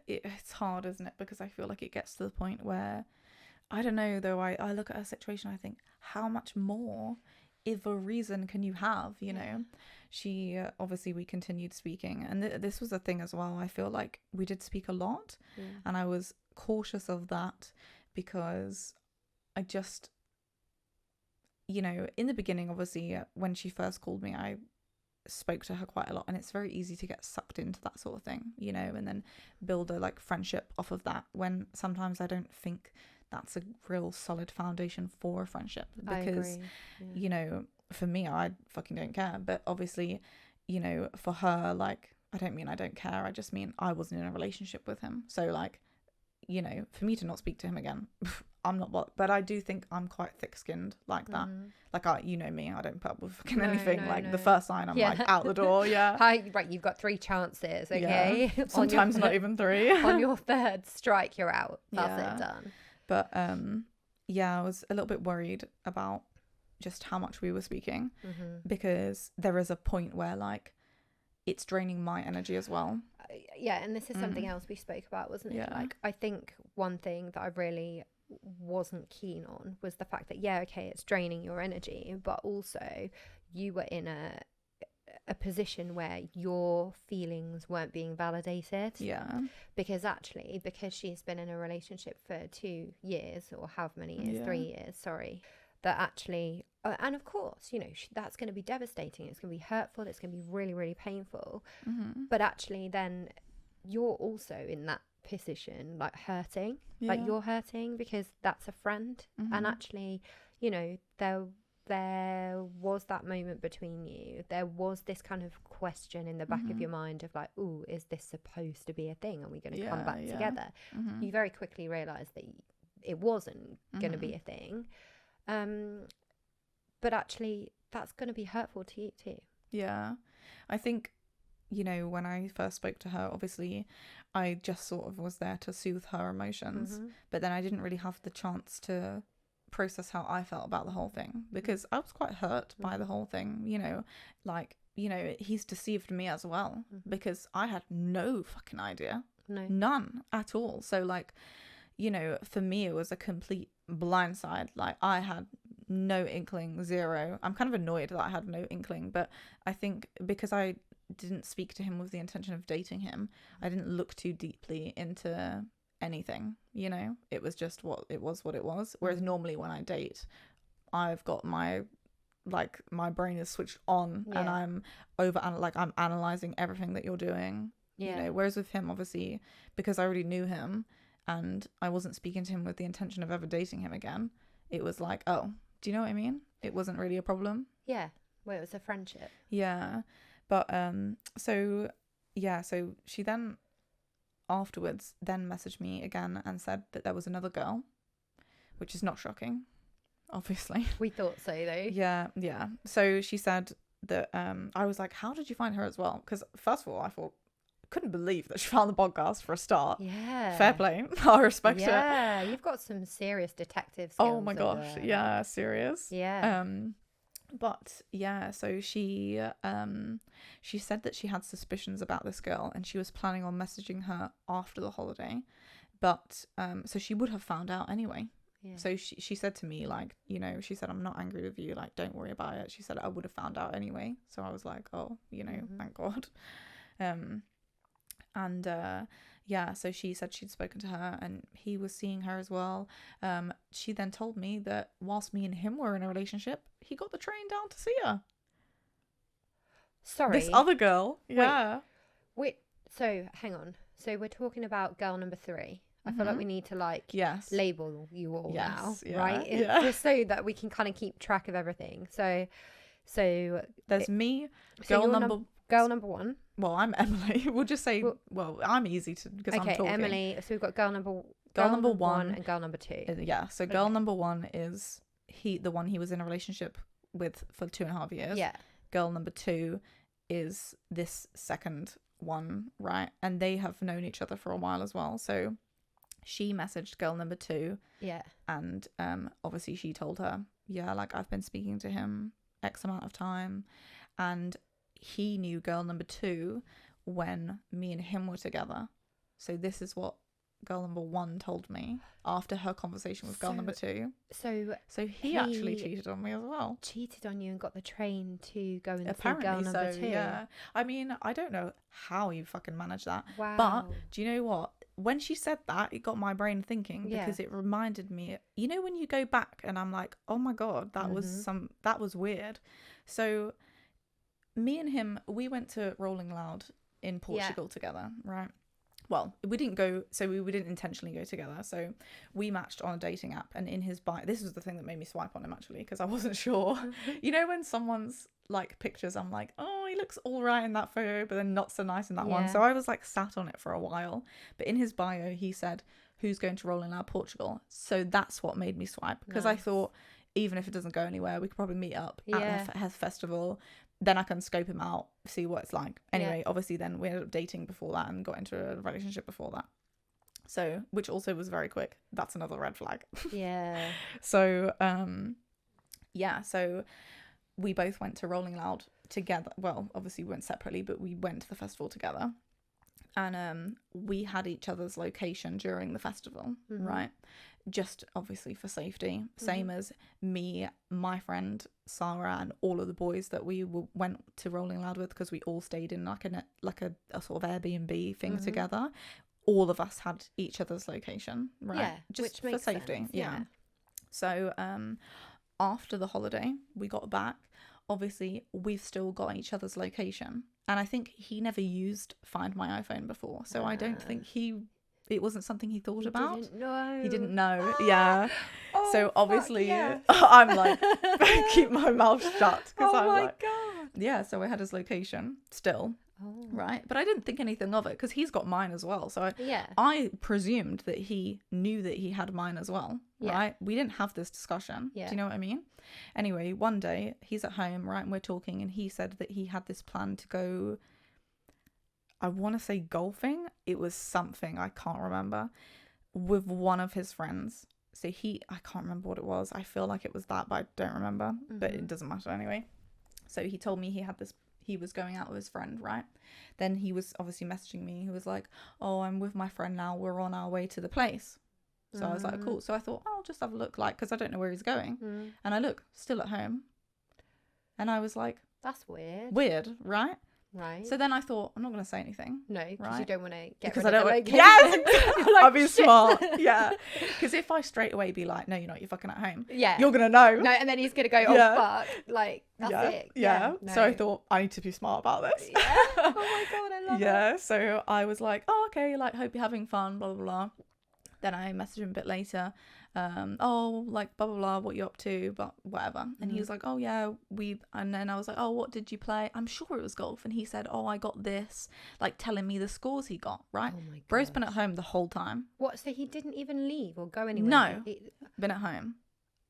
it's hard, isn't it? Because I feel like it gets to the point where, I don't know, though, I look at her situation, I think, how much more of a reason can you have, you know? She, obviously, we continued speaking, and this was a thing as well. I feel like we did speak a lot, and I was cautious of that because I just, you know, in the beginning, obviously, when she first called me, I spoke to her quite a lot, and it's very easy to get sucked into that sort of thing, you know, and then build a like friendship off of that, when sometimes I don't think that's a real solid foundation for a friendship. Because you know, for me, I fucking don't care, but obviously, you know, for her, like, I don't mean I don't care, I just mean I wasn't in a relationship with him, so like, you know, for me to not speak to him again, I'm not, but I do think I'm quite thick-skinned like that. Like, you know me, I don't put up with fucking anything. The first sign, I'm like out the door. Right, you've got 3 chances, okay? Sometimes not even 3. On your 3rd strike, you're out. That's it, done. But I was a little bit worried about just how much we were speaking, because there is a point where like it's draining my energy as well. And this is something else we spoke about, wasn't it? Like, I think one thing that I really wasn't keen on was the fact that it's draining your energy, but also you were in a position where your feelings weren't being validated. Because she's been in a relationship for 2 years, or however many years, 3 years, sorry, that actually and of course, you know, that's going to be devastating, it's going to be hurtful, it's going to be really, really painful, but actually then you're also in that position, like hurting, like you're hurting because that's a friend. And actually, you know, there was that moment between you, there was this kind of question in the back of your mind of like, ooh, is this supposed to be a thing, are we going to come back together? You very quickly realized that it wasn't going to be a thing, but actually that's going to be hurtful to you too. I think, you know, when I first spoke to her, obviously I just sort of was there to soothe her emotions, but then I didn't really have the chance to process how I felt about the whole thing, because I was quite hurt by the whole thing, you know, like, you know, he's deceived me as well, because I had no fucking idea, none at all. So like, you know, for me it was a complete blindside. Like, I had no inkling, zero. I'm kind of annoyed that I had no inkling, but I think because I didn't speak to him with the intention of dating him, I didn't look too deeply into anything, you know. It was just what it was. Whereas normally when I date, I've got my brain is switched on, and I'm I'm analyzing everything that you're doing, you know. Whereas with him, obviously, because I already knew him and I wasn't speaking to him with the intention of ever dating him again, it was like, oh, do you know what I mean? It wasn't really a problem. Well, it was a friendship. But so she then afterwards then messaged me again and said that there was another girl, which is not shocking, obviously. We thought so though. Yeah. So she said that I was like, how did you find her as well? Because first of all, I couldn't believe that she found the podcast for a start. Fair play. I respect it. Yeah, you've got some serious detective skills. Oh my gosh. Yeah, serious. But yeah, so she said that she had suspicions about this girl, and she was planning on messaging her after the holiday, but so she would have found out anyway. So she said to me, like, you know, she said, I'm not angry with you, like, don't worry about it. She said I would have found out anyway. So I was like, oh, you know, thank God. So she said she'd spoken to her and he was seeing her as well. She then told me that whilst me and him were in a relationship, he got the train down to see her. Sorry. This other girl. Yeah. Wait. So hang on. So we're talking about girl number 3. I feel like we need to label you all now, right? Yeah. Just so that we can kind of keep track of everything. So there's me, girl number 1. Well, I'm Emily. We'll just say, I'm easy to because I'm talking. Emily. So we've got girl number 1 and girl number 2. Yeah. So girl number 1 is the one he was in a relationship with for 2.5 years. Yeah. Girl number 2 is this second one, right? And they have known each other for a while as well. So she messaged girl number 2. Yeah. And obviously she told her, yeah, like I've been speaking to him X amount of time. And he knew girl number 2 when me and him were together. So this is what girl number 1 told me after her conversation with girl number 2. So he actually cheated on me as well. Cheated on you and got the train to go and apparently see girl number 2. Yeah. I mean, I don't know how you fucking managed that. Wow. But do you know what? When she said that, it got my brain thinking because it reminded me, you know, when you go back and I'm like, oh my God, that was weird. So me and him, we went to Rolling Loud in Portugal together, right? Well, we didn't go, so we didn't intentionally go together. So we matched on a dating app, and in his bio, this was the thing that made me swipe on him actually, because I wasn't sure. You know, when someone's like pictures, I'm like, oh, he looks all right in that photo, but then not so nice in that one. So I was like sat on it for a while. But in his bio, he said, who's going to Rolling Loud Portugal? So that's what made me swipe, because I thought, even if it doesn't go anywhere, we could probably meet up at the festival. Then I can scope him out, see what it's like. Anyway, obviously then we ended up dating before that and got into a relationship before that. So, which also was very quick. That's another red flag. Yeah. So, so we both went to Rolling Loud together. Well, obviously we went separately, but we went to the festival together. And we had each other's location during the festival, right? Just obviously for safety. Same as me, my friend Sarah, and all of the boys that we went to Rolling Loud with, because we all stayed in like a sort of Airbnb thing together. All of us had each other's location, right? Yeah, just which for safety. Sense, yeah. So after the holiday, we got back. Obviously, we've still got each other's location. And I think he never used Find My iPhone before. So I don't think it wasn't something he thought about. He didn't know. Yeah. Oh, so obviously yes. I'm like, keep my mouth shut. Oh I'm my like, God. Yeah, so I had his location still. Oh. Right. But I didn't think anything of it because he's got mine as well. So I presumed that he knew that he had mine as well. Yeah. Right. We didn't have this discussion. Yeah. Do you know what I mean? Anyway, one day he's at home, right, and we're talking, and he said that he had this plan to go, I want to say golfing. It was something, I can't remember, with one of his friends. So I can't remember what it was. I feel like it was that, but I don't remember. But it doesn't matter anyway. So he told me he was going out with his friend, right? Then he was obviously messaging me. He was like, oh, I'm with my friend now. We're on our way to the place. So I was like, cool. So I thought, I'll just have a look, like, because I don't know where he's going. And I look, still at home. And I was like, that's weird. Weird, right? Right. So then I thought, I'm not going to say anything. No, because you don't want to get because rid of the location. Yes! Like, I'll be smart. Yeah. Because if I straight away be like, no, you're not, you're fucking at home. Yeah. You're going to know. No, and then he's going to go, oh, fuck. Like, that's it. Yeah. No. So I thought, I need to be smart about this. Yeah. Oh my God, I love it. Yeah. So I was like, oh, okay, like, hope you're having fun, blah, blah, blah. Then I messaged him a bit later. Oh, like, blah, blah, blah, what you up to, but whatever. And he was like, oh, yeah, and then I was like, oh, what did you play? I'm sure it was golf. And he said, oh, I got this, like, telling me the scores he got, right? Oh my God. Bro's been at home the whole time. What, so he didn't even leave or go anywhere? No, been at home.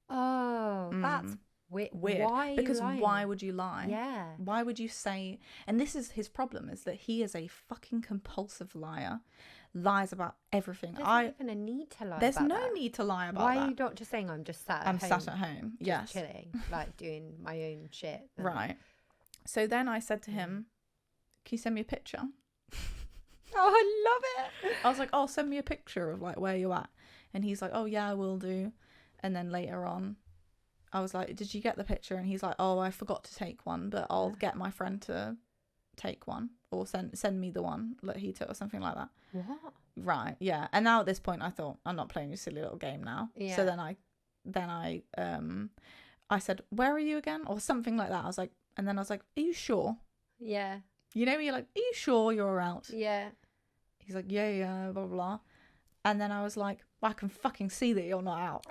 Oh, that's weird. Why? Because why would you lie? Yeah. Why would you say, and this is his problem, is that he is a fucking compulsive liar. Lies about everything. There's even a need to lie. There's no need to lie about that. Why are you not just saying I'm just sat at home? I'm sat at home. Yes. Chilling, like doing my own shit. Right. So then I said to him, can you send me a picture? Oh, I love it. I was like, oh, send me a picture of like where you're at. And he's like, oh yeah, I will do. And then later on, I was like, did you get the picture? And he's like, oh, I forgot to take one, but I'll get my friend to take one or send me the one that he took or something like that. What? Right. Yeah. And now at this point I thought, I'm not playing your silly little game now. Yeah. So then I said, where are you again, or something like that. I was like, are you sure? Yeah. You know, you're like, are you sure you're out? Yeah. He's like, yeah, blah, blah, blah. And then I was like, well, I can fucking see that you're not out.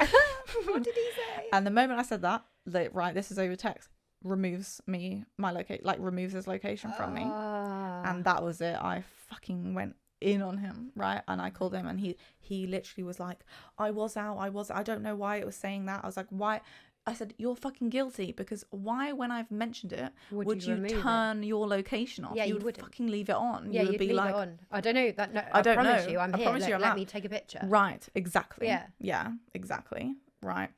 What did he say? And the moment I said that, like, right, this is over text, removes removes his location from me. And that was it. I fucking went in on him, right? And I called him, and he literally was like, I don't know why it was saying that. I was like, why? I said, you're fucking guilty, because why, when I've mentioned it, would you turn your location off? Yeah, you would fucking leave it on. Yeah, you would be leave like, it on. I don't know that. No, I don't promise know. You, I'm I here. promise you, let me take a picture. Right, exactly. Yeah, exactly. Right.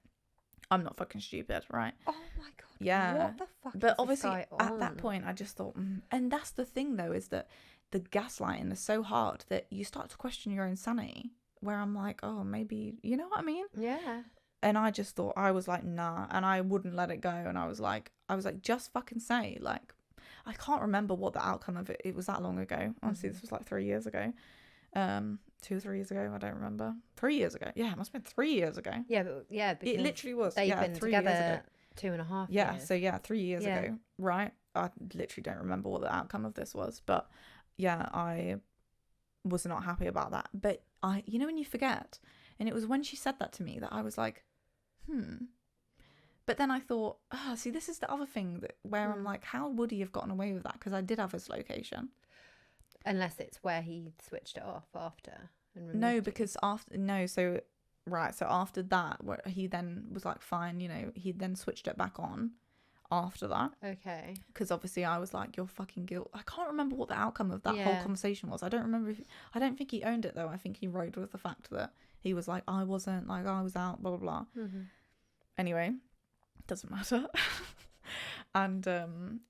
I'm not fucking stupid, right? Oh my god. Yeah. What the fuck? But obviously, at that point, I just thought, and that's the thing, though, is that the gaslighting is so hard that you start to question your own sanity. Where I'm like, oh, maybe, you know what I mean? Yeah. And I just thought, I was like, nah, and I wouldn't let it go. And I was like, just fucking say, like, I can't remember what the outcome of it. It was that long ago. Honestly, this was like 3 years ago. 2 or 3 years ago, I don't remember. 3 years ago. Yeah, it must have been 3 years ago. Yeah, but it literally was. They've been 3 years together ago. 2.5 Yeah, years. so 3 years ago, right? I literally don't remember what the outcome of this was, but yeah, I was not happy about that. But you know when you forget, and it was when she said that to me that I was like, But then I thought, see, this is the other thing where I'm like, how would he have gotten away with that? Because I did have his location. Unless it's where he switched it off after. No, because so after that, where he then was like, fine, you know, he then switched it back on after that. Okay. Because obviously I was like, you're fucking guilt. I can't remember what the outcome of that whole conversation was. I don't remember. I don't think he owned it, though. I think he rode with the fact that he was like, I wasn't, like, I was out, blah, blah, blah. Mm-hmm. Anyway, doesn't matter. And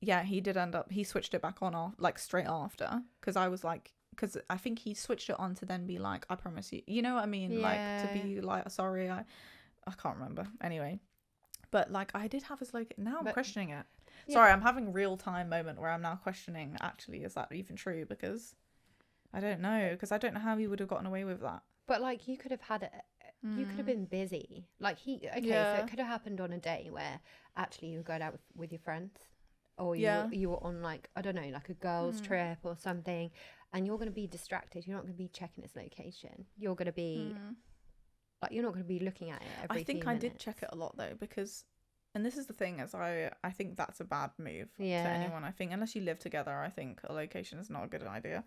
he did end up, he switched it back on like straight after, because I was like, because I think he switched it on to then be like, I promise you know what I mean, like to be like, sorry, I can't remember. Anyway, but like I did have his location. Now I'm questioning it. Sorry, I'm having real time moment where I'm now questioning, actually, is that even true? Because I don't know, because I don't know how he would have gotten away with that. But like, you could have had it. You could have been busy. Like so it could have happened on a day where actually you were going out with your friends, or you were on, like, I don't know, like a girls' trip or something, and you're going to be distracted. You're not going to be checking its location. You're going to be like, you're not going to be looking at it every few minutes. I did check it a lot, though, because, and this is the thing, is I think that's a bad move to anyone. I think unless you live together, I think a location is not a good idea.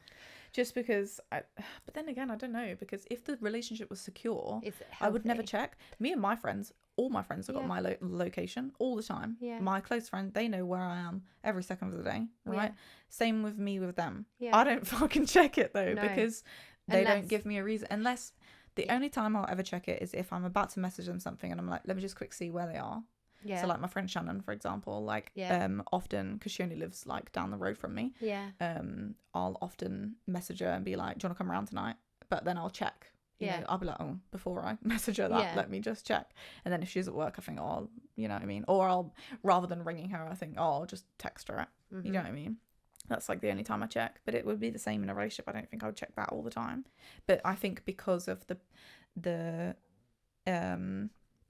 Just because but then again, I don't know, because if the relationship was secure, I would never check. Me and my friends, all my friends have got my location all the time. My close friend, they know where I am every second of the day, right? Same with me with them. I don't fucking check it, though, because they don't give me a reason. Unless the only time I'll ever check it is if I'm about to message them something and I'm like, let me just quick see where they are. So like my friend Shannon, for example, like often, because she only lives like down the road from me, I'll often message her and be like, do you want to come around tonight? But then I'll check. You know, I'll be like, oh, before I message her that, let me just check. And then if she's at work, I think, oh, you know what I mean? Or I'll, rather than ringing her, I think, oh, I'll just text her. You know what I mean? That's like the only time I check. But it would be the same in a relationship. I don't think I would check that all the time. But I think because of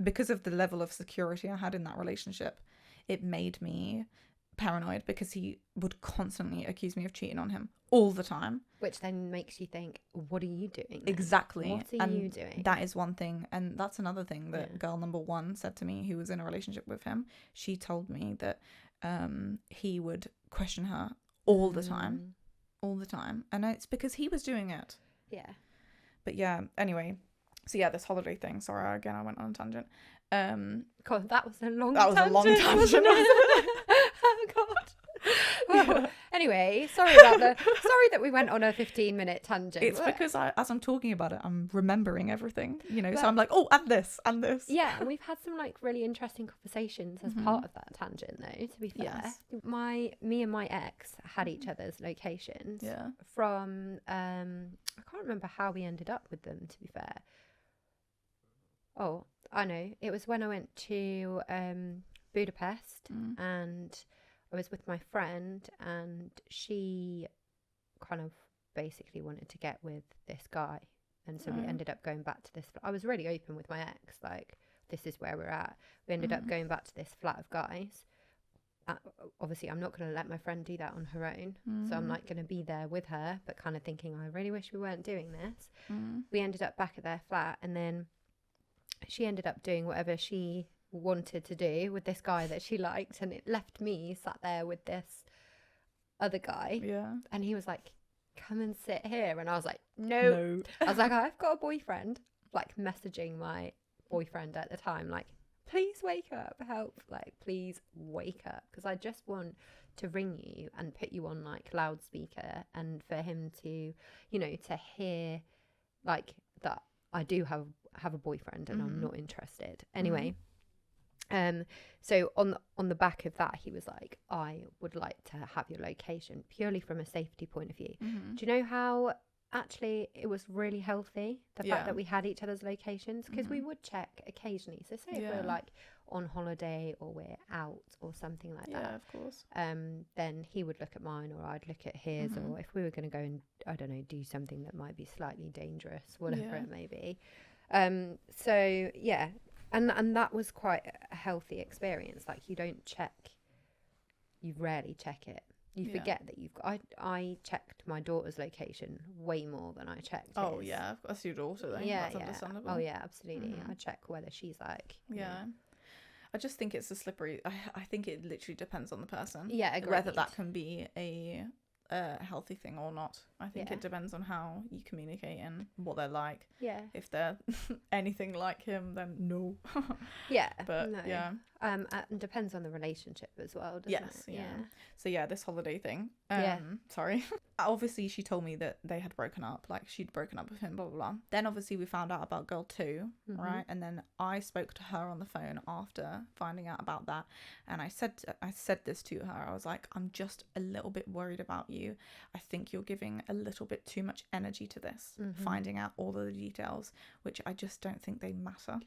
because of the level of security I had in that relationship, it made me paranoid, because he would constantly accuse me of cheating on him all the time. Which then makes you think, what are you doing then? Exactly. What are you doing? That is one thing. And that's another thing that girl number one said to me, who was in a relationship with him. She told me that he would question her all the time. All the time. And it's because he was doing it. Yeah. But yeah, anyway. So yeah, this holiday thing. Sorry, again, I went on a tangent. God, that was a long tangent. Oh God. Well, anyway, sorry that we went on a 15-minute tangent. It's because as I'm talking about it, I'm remembering everything, you know. So I'm like, oh, and this, and this. Yeah, and we've had some like really interesting conversations as part of that tangent, though. To be fair, me and my ex had each other's locations. Yeah. From I can't remember how we ended up with them. To be fair. Oh, I know. It was when I went to Budapest and I was with my friend, and she kind of basically wanted to get with this guy. And so we ended up going back to this. I was really open with my ex, like, this is where we're at. We ended up going back to this flat of guys. obviously I'm not going to let my friend do that on her own. So I'm like going to be there with her, but kind of thinking, I really wish we weren't doing this. We ended up back at their flat, and then she ended up doing whatever she wanted to do with this guy that she liked, and it left me sat there with this other guy. Yeah. And he was like, come and sit here. And I was like, no. I was like, I've got a boyfriend. Like messaging my boyfriend at the time, like, please wake up, help, like, please wake up, because I just want to ring you and put you on like loudspeaker, and for him to, you know, to hear like that I do have a boyfriend and I'm not interested anyway. So on the back of that, he was like, I would like to have your location purely from a safety point of view. Do you know how actually it was really healthy, the fact that we had each other's locations, because we would check occasionally. So say if we're like on holiday or we're out or something like that, yeah, of course, then he would look at mine or I'd look at his, or if we were going to go and, I don't know, do something that might be slightly dangerous, whatever it may be. So yeah, and that was quite a healthy experience. Like, you rarely check it. You forget that you've got. I checked my daughter's location way more than I checked his. Oh yeah, that's your daughter then. Yeah, that's understandable. Oh yeah, absolutely. I check whether she's like. Yeah. I just think it's a slippery. I think it literally depends on the person. Yeah, agreed. Whether that can be a healthy thing or not. I think it depends on how you communicate and what they're like. Yeah. If they're anything like him, then no. Yeah. But no. yeah. And depends on the relationship as well, doesn't it? Yeah. So yeah, this holiday thing. Yeah. Sorry. Obviously, she told me that they had broken up. Like, she'd broken up with him, blah, blah, blah. Then obviously we found out about girl 2, right? And then I spoke to her on the phone after finding out about that. And I said this to her. I was like, I'm just a little bit worried about you. I think you're giving a little bit too much energy to this, finding out all of the details, which I just don't think they matter.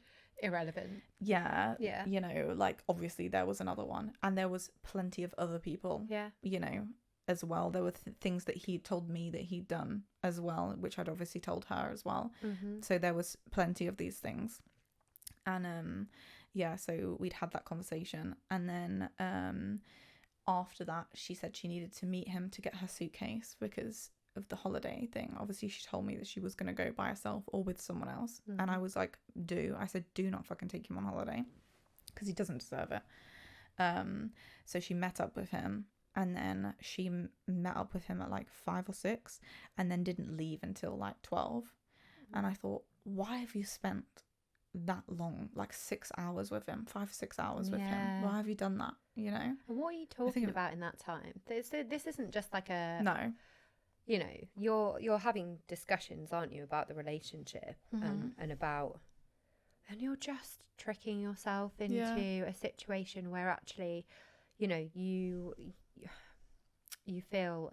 Irrelevant. Yeah. You know, like, obviously there was another one, and there was plenty of other people. Yeah. You know, as well. There were things that he told me that he'd done as well, which I'd obviously told her as well. So there was plenty of these things. And so we'd had that conversation, and then after that she said she needed to meet him to get her suitcase because of the holiday thing. Obviously she told me that she was going to go by herself or with someone else, and I was like, I said do not fucking take him on holiday because he doesn't deserve it. So she met up with him, and then she met up with him at like 5 or 6 and then didn't leave until like 12. And I thought, why have you spent that long, like 6 hours with him, 5 or 6 hours with him? Why have you done that, you know? And what are you talking about in that time? This isn't just like a... No. You know, you're having discussions, aren't you, about the relationship and about... And you're just tricking yourself into a situation where actually, you know, you feel...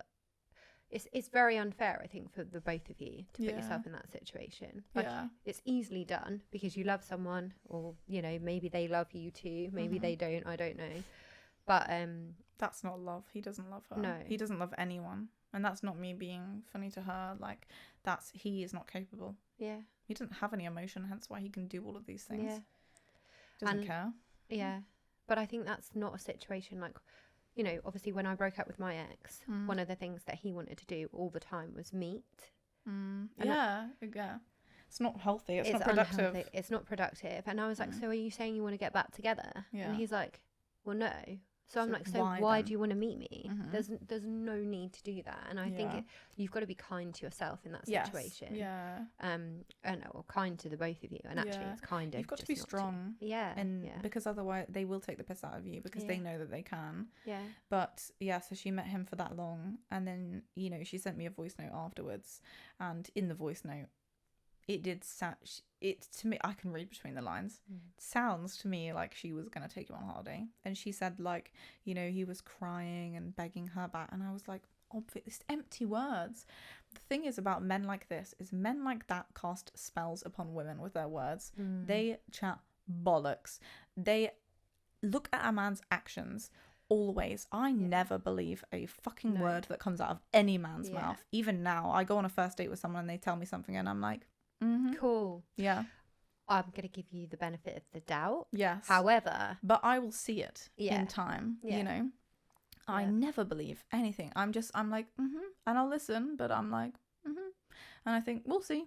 It's very unfair, I think, for the both of you to put yourself in that situation. Like, it's easily done because you love someone, or, you know, maybe they love you too. Maybe they don't. I don't know. But that's not love. He doesn't love her. No. He doesn't love anyone. And that's not me being funny to her. Like, he is not capable. Yeah. He doesn't have any emotion, hence why he can do all of these things. Yeah. Doesn't care. Yeah. But I think that's not a situation like... You know, obviously when I broke up with my ex, one of the things that he wanted to do all the time was meet. Yeah. It's not healthy. It's not productive. Unhealthy. It's not productive. And I was like, so are you saying you want to get back together? Yeah. And he's like, well, no. So I'm like, so why do you want to meet me? There's no need to do that. And I think you've got to be kind to yourself in that situation. Yeah. Or kind to the both of you. And actually, it's kind of... You've got to be strong. And because otherwise they will take the piss out of you because they know that they can. Yeah. But so she met him for that long, and then, you know, she sent me a voice note afterwards, and in the voice note, it did to me, I can read between the lines. It sounds to me like she was going to take him on holiday. And she said, like, you know, he was crying and begging her back. And I was like, it's empty words. The thing is about men like this is men like that cast spells upon women with their words. They chat bollocks. They look at a man's actions. Always. I never believe a fucking word that comes out of any man's mouth. Even now, I go on a first date with someone and they tell me something and I'm like, cool. Yeah. I'm going to give you the benefit of the doubt. Yes. However. But I will see it in time, Yeah. you know. I never believe anything. I'm like, and I'll listen, but I'm like, and I think, we'll see,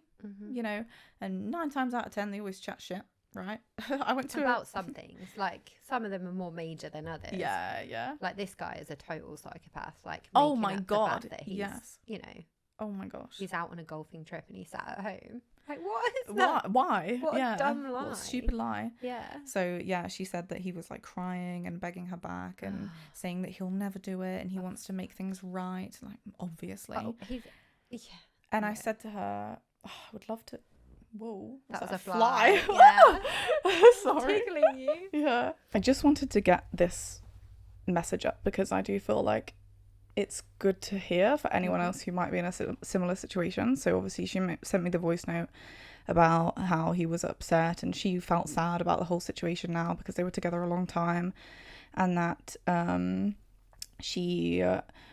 you know. And 9 times out of 10, they always chat shit, right? I went to about some things. Like, some of them are more major than others. Yeah. Like, this guy is a total psychopath. Like, oh my God, the fact that he's, yes. you know. Oh my gosh. He's out on a golfing trip and he's sat at home. Like, what is that? Why? What a dumb lie. What a stupid lie. Yeah. So, yeah, she said that he was, like, crying and begging her back and saying that he'll never do it and he wants to make things right. Like, obviously. Oh, yeah. And I said to her, I would love to... Whoa. That was a fly. Yeah. Sorry. Tickling you. Yeah. I just wanted to get this message up because I do feel like it's good to hear for anyone else who might be in a similar situation. So obviously she sent me the voice note about how he was upset and she felt sad about the whole situation now because they were together a long time, and that she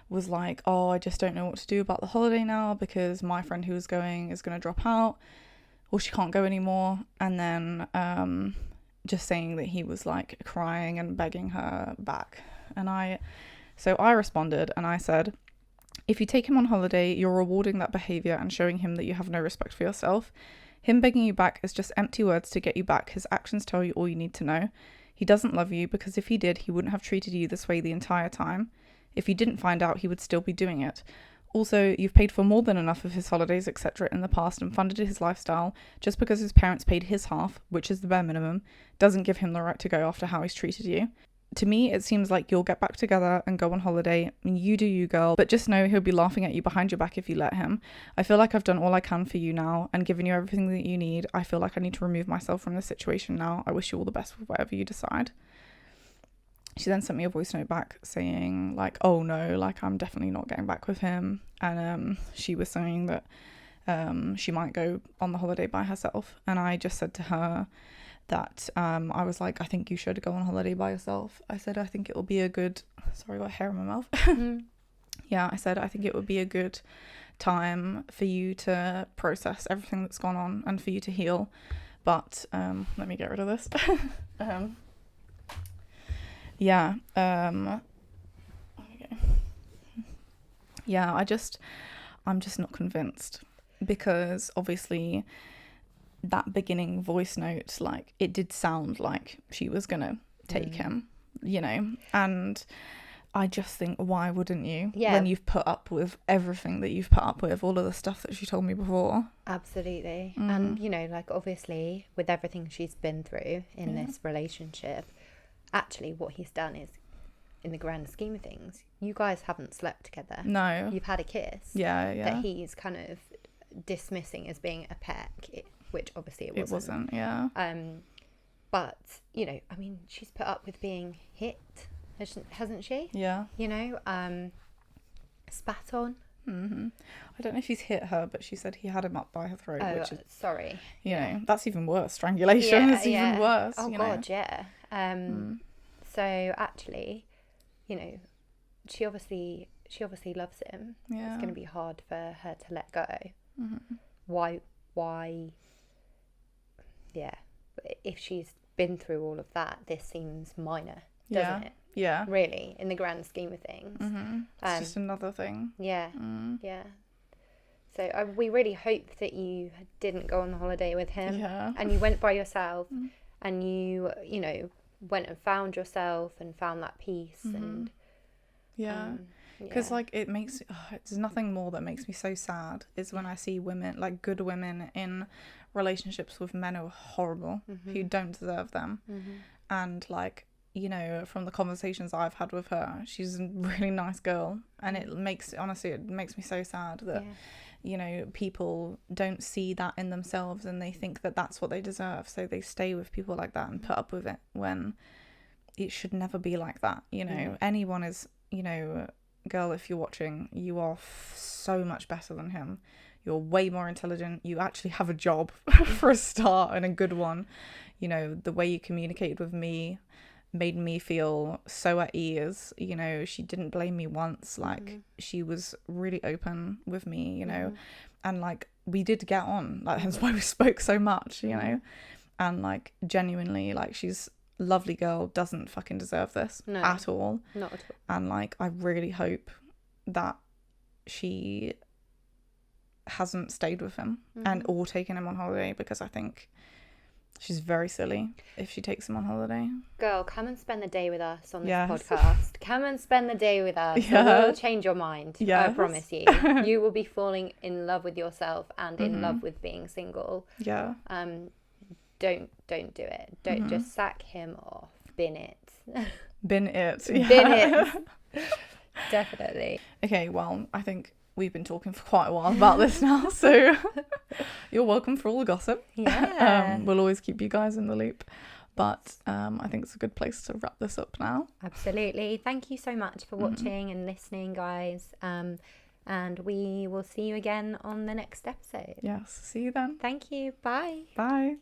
was like, oh, I just don't know what to do about the holiday now because my friend who was going is going to drop out or she can't go anymore. And then just saying that he was like crying and begging her back. And So I responded and I said, if you take him on holiday, you're rewarding that behaviour and showing him that you have no respect for yourself. Him begging you back is just empty words to get you back. His actions tell you all you need to know. He doesn't love you because if he did, he wouldn't have treated you this way the entire time. If you didn't find out, he would still be doing it. Also, you've paid for more than enough of his holidays, etc. in the past and funded his lifestyle. Just because his parents paid his half, which is the bare minimum, doesn't give him the right to go after how he's treated you. To me, it seems like you'll get back together and go on holiday. You do you, girl. But just know he'll be laughing at you behind your back if you let him. I feel like I've done all I can for you now and given you everything that you need. I feel like I need to remove myself from this situation now. I wish you all the best with whatever you decide. She then sent me a voice note back saying, like, oh no, like, I'm definitely not getting back with him. And she was saying that she might go on the holiday by herself. And I just said to her that I was like, I think you should go on holiday by yourself. I said, I think it will be a good... Sorry, I got hair in my mouth. Yeah, I said, I think it would be a good time for you to process everything that's gone on and for you to heal. But let me get rid of this. Yeah. Okay. Yeah, I'm just not convinced because obviously that beginning voice note, like, it did sound like she was gonna take him, you know, and I just think, why wouldn't you? When you've put up with everything that you've put up with, all of the stuff that she told me before. Absolutely. And, you know, like, obviously with everything she's been through in this relationship, actually what he's done is, in the grand scheme of things, you guys haven't slept together. No. You've had a kiss. Yeah. That he's kind of dismissing as being a peck, which obviously it wasn't. It wasn't, yeah. But, you know, I mean, she's put up with being hit, hasn't she? Yeah. You know, spat on. Mm-hmm. I don't know if he's hit her, but she said he had him up by her throat. Oh, which is, sorry. You know, that's even worse. Strangulation is even worse. Oh, God, yeah. So, actually, you know, she obviously loves him. Yeah. It's going to be hard for her to let go. Mm-hmm. Why? Yeah. If she's been through all of that, this seems minor, doesn't it? Yeah. Really, in the grand scheme of things. Mm-hmm. It's just another thing. Yeah. Yeah. So we really hope that you didn't go on the holiday with him. Yeah. And you went by yourself and you know, went and found yourself and found that peace. And because like it makes there's nothing more that makes me so sad is when I see women, like good women, in relationships with men who are horrible, who don't deserve them. And like, you know, from the conversations I've had with her, she's a really nice girl, and it makes me so sad that you know, people don't see that in themselves and they think that that's what they deserve, so they stay with people like that and put up with it when it should never be like that. You know, anyone is, you know, girl, if you're watching, you are so much better than him. You're way more intelligent. You actually have a job for a start, and a good one. You know, the way you communicated with me made me feel so at ease. You know, she didn't blame me once. Like, she was really open with me, you know, and like, we did get on. Like, that's why we spoke so much, you know. And like genuinely, like she's a lovely girl, doesn't fucking deserve this at all. Not at all. And like I really hope that she hasn't stayed with him and or taken him on holiday, because I think she's very silly if she takes him on holiday. Girl, come and spend the day with us on this podcast. Come and spend the day with us. Yeah. We'll change your mind. Yes. I promise you. You will be falling in love with yourself and in love with being single. Yeah. Don't do it. Don't just sack him off. Bin it. Bin it. Yeah. Bin it. Definitely. Okay, well, I think we've been talking for quite a while about this now, so you're welcome for all the gossip. Yeah. We'll always keep you guys in the loop, but I think it's a good place to wrap this up now. Absolutely. Thank you so much for watching and listening, guys, and we will see you again on the next episode. Yes, see you then. Thank you. Bye. Bye.